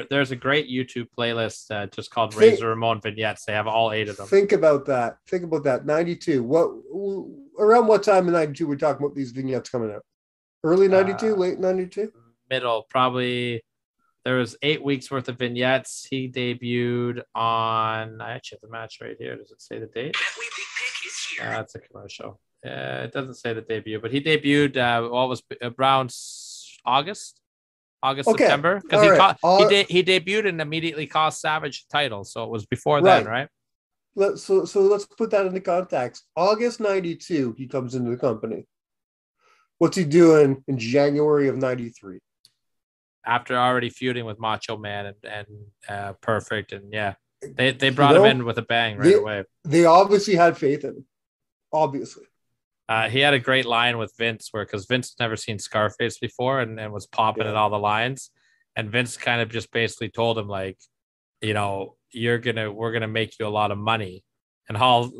There's a great YouTube playlist just called Razor Ramon Vignettes. They have all 8 of them. Think about that. 92. Around what time in 92 we're talking about these vignettes coming out? Early 92, late 92? Middle, probably. There was 8 weeks worth of vignettes. He debuted on. I actually have the match right here. Does it say the date? It's a commercial. It doesn't say the debut, but he debuted. What was around August, okay. September? Because he debuted and immediately cost Savage the title, so it was before then, right? So let's put that into context. August 92, he comes into the company. What's he doing in January of 93? After already feuding with Macho Man and Perfect, and they brought him in with a bang right away. They obviously had faith in him. Obviously. He had a great line with Vince because Vince had never seen Scarface before and was popping at all the lines. And Vince kind of just basically told him, like, we're gonna make you a lot of money. And Hall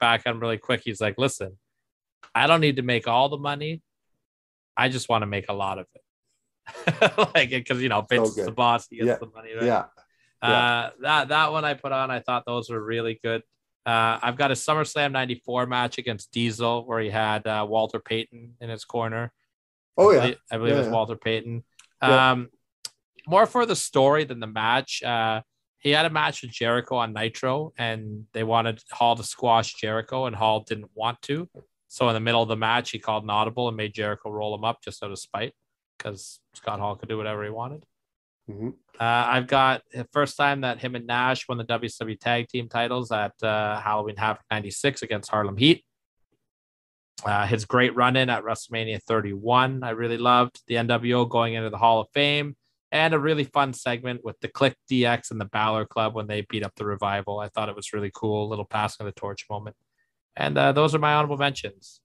back on really quick. He's like, listen, I don't need to make all the money. I just want to make a lot of it. Because Vince is the boss, he gets the money, right? That one I put on, I thought those were really good. I've got a SummerSlam 94 match against Diesel where he had Walter Payton in his corner. I believe it was Walter Payton. More for the story than the match. He had a match with Jericho on Nitro, and they wanted Hall to squash Jericho, and Hall didn't want to. So in the middle of the match, he called an audible and made Jericho roll him up just out of spite, because Scott Hall could do whatever he wanted. Mm-hmm. I've got the first time that him and Nash won the WWE Tag Team titles at Halloween Havoc 96 against Harlem Heat. His great run-in at WrestleMania 31, I really loved. The NWO going into the Hall of Fame, and a really fun segment with the Click DX and the Balor Club when they beat up the Revival. I thought it was really cool, little passing of the torch moment. And those are my honorable mentions.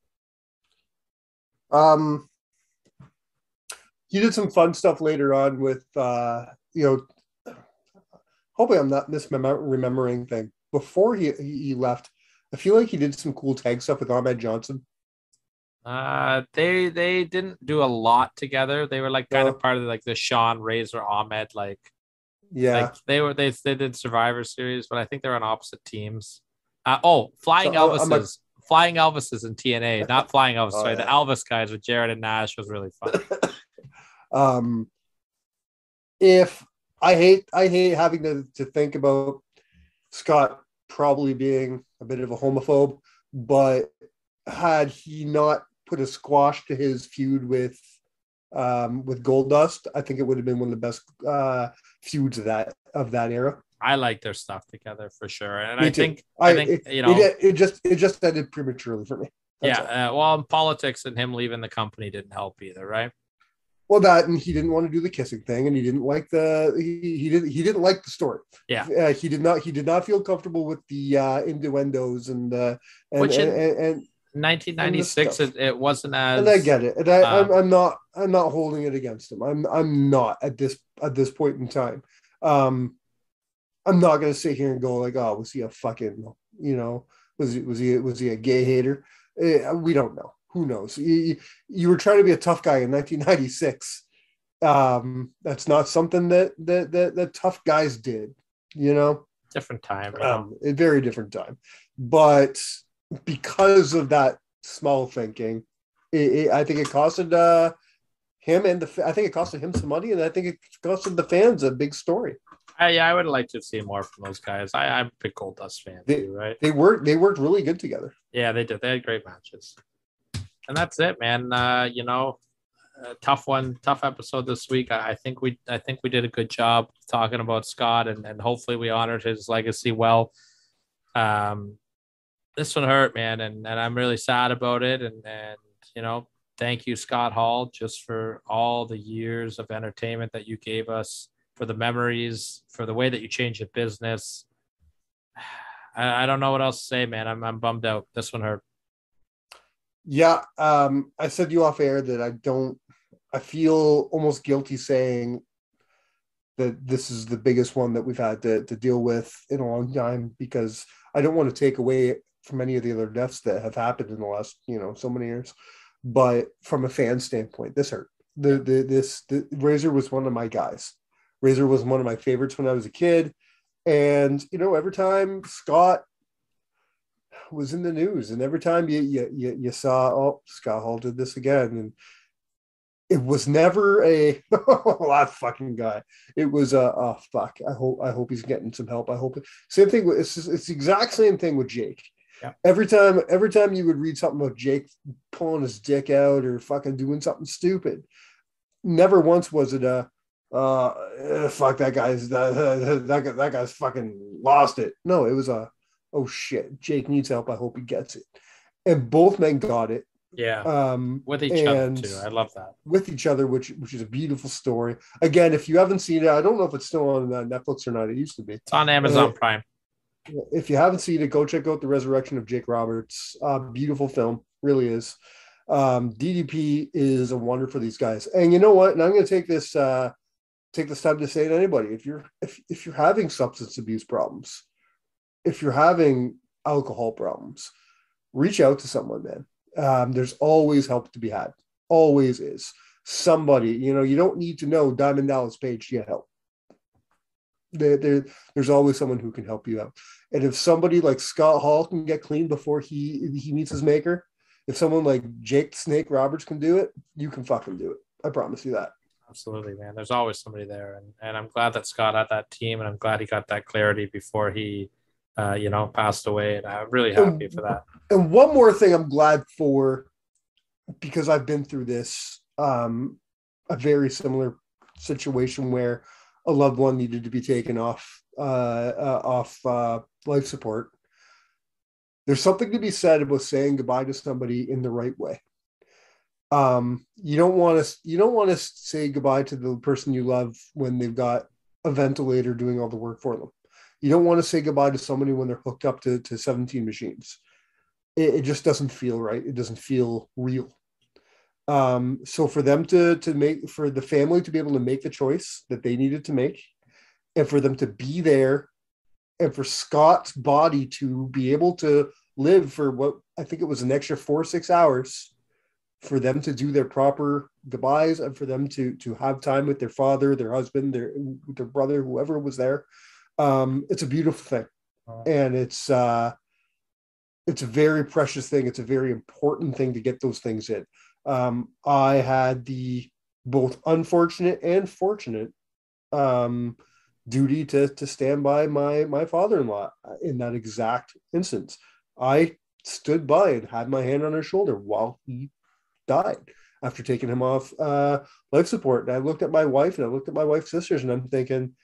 He did some fun stuff later on with, hopefully I'm not misremembering thing. Before he left, I feel like he did some cool tag stuff with Ahmed Johnson. They didn't do a lot together. They were like kind of part of like the Sean Razor Ahmed, they did Survivor Series, but I think they're on opposite teams. Flying Elvises in TNA, not Flying Elvis. Sorry, the Elvis guys with Jared and Nash was really fun. If I hate having to think about Scott probably being a bit of a homophobe, but had he not put a squash to his feud with Goldust, I think it would have been one of the best feuds of that era. I like their stuff together for sure, and Me I too. think it just ended prematurely for me. Well, politics and him leaving the company didn't help either, right? Well, that, and he didn't want to do the kissing thing, and he didn't like he didn't like the story. Yeah, he did not feel comfortable with the innuendos and which in 1996 it wasn't as. And I get it, and I'm not holding it against him. I'm not at this point in time. I'm not going to sit here and go like, oh, was he a fucking, Was he a gay hater? We don't know. Who knows? You were trying to be a tough guy in 1996. That's not something that tough guys did. Different time. A very different time. But because of that small thinking, I think it costed him I think it costed him some money, and I think it costed the fans a big story. I would like to see more from those guys. I'm a big Goldust fan too, right? They worked really good together. Yeah, they did. They had great matches. And that's it, man. Tough episode this week. I think we did a good job talking about Scott, and hopefully we honored his legacy well. This one hurt, man, and I'm really sad about it. And thank you, Scott Hall, just for all the years of entertainment that you gave us, for the memories, for the way that you changed the business. I don't know what else to say, man. I'm bummed out. This one hurt. Yeah, I said to you off air that I feel almost guilty saying that this is the biggest one that we've had to deal with in a long time, because I don't want to take away from any of the other deaths that have happened in the last, so many years. But from a fan standpoint, this hurt. The Razor was one of my guys. Razor was one of my favorites when I was a kid. And, every time Scott was in the news, and every time you saw, oh, Scott Hall did this again, and it was never a that fucking guy. It was oh fuck. I hope he's getting some help. I hope same thing. It's the exact same thing with Jake. Yeah. Every time you would read something about Jake pulling his dick out or fucking doing something stupid, never once was it fuck that guy's fucking lost it. No, it was oh shit, Jake needs help. I hope he gets it. And both men got it. Yeah. With each other too. I love that. With each other, which is a beautiful story. Again, if you haven't seen it, I don't know if it's still on Netflix or not. It used to be. It's on Amazon Prime. If you haven't seen it, go check out The Resurrection of Jake Roberts. Beautiful film, really is. DDP is a wonder for these guys. And you know what? And I'm going to take this time to say to anybody: if you're having substance abuse problems, if you're having alcohol problems, reach out to someone, man. There's always help to be had. Always is. Somebody, you don't need to know Diamond Dallas Page to get help. There's always someone who can help you out. And if somebody like Scott Hall can get clean before he meets his maker, if someone like Jake Snake Roberts can do it, you can fucking do it. I promise you that. Absolutely, man. There's always somebody there. And I'm glad that Scott had that team, and I'm glad he got that clarity before he passed away. And I'm really happy for that. And one more thing I'm glad for, because I've been through this, a very similar situation where a loved one needed to be taken off life support. There's something to be said about saying goodbye to somebody in the right way. You don't want to say goodbye to the person you love when they've got a ventilator doing all the work for them. You don't want to say goodbye to somebody when they're hooked up to 17 machines. It just doesn't feel right. It doesn't feel real. So for them for the family to be able to make the choice that they needed to make, and for them to be there, and for Scott's body to be able to live for what I think it was an extra 4 or 6 hours, for them to do their proper goodbyes, and for them to have time with their father, their husband, their brother, whoever was there. It's a beautiful thing. And it's a very precious thing. It's a very important thing to get those things in. I had the both unfortunate and fortunate duty to stand by my father-in-law in that exact instance. I stood by and had my hand on his shoulder while he died after taking him off life support. And I looked at my wife and I looked at my wife's sisters, and I'm thinking,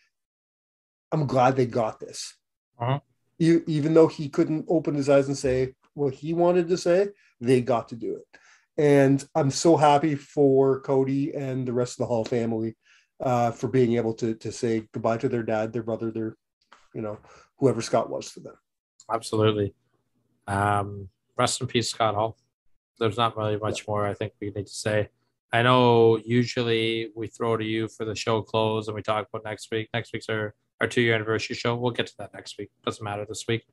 I'm glad they got this. Uh-huh. Even though he couldn't open his eyes and say what he wanted to say, they got to do it. And I'm so happy for Cody and the rest of the Hall family for being able to say goodbye to their dad, their brother, their, whoever Scott was to them. Absolutely. Rest in peace, Scott Hall. There's not really much more I think we need to say. I know usually we throw to you for the show close and we talk about next week. Next week's our 2-year anniversary show. We'll get to that next week. Doesn't matter this week.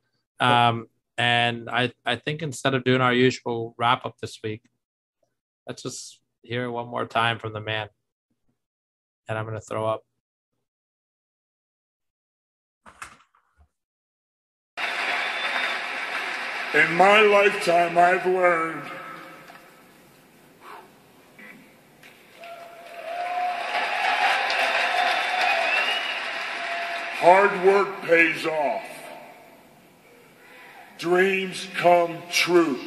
And I think instead of doing our usual wrap up this week, let's just hear it one more time from the man. And I'm going to throw up. In my lifetime, I've learned hard work pays off. Dreams come true.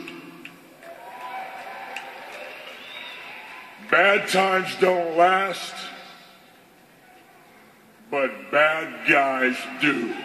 Bad times don't last, but bad guys do.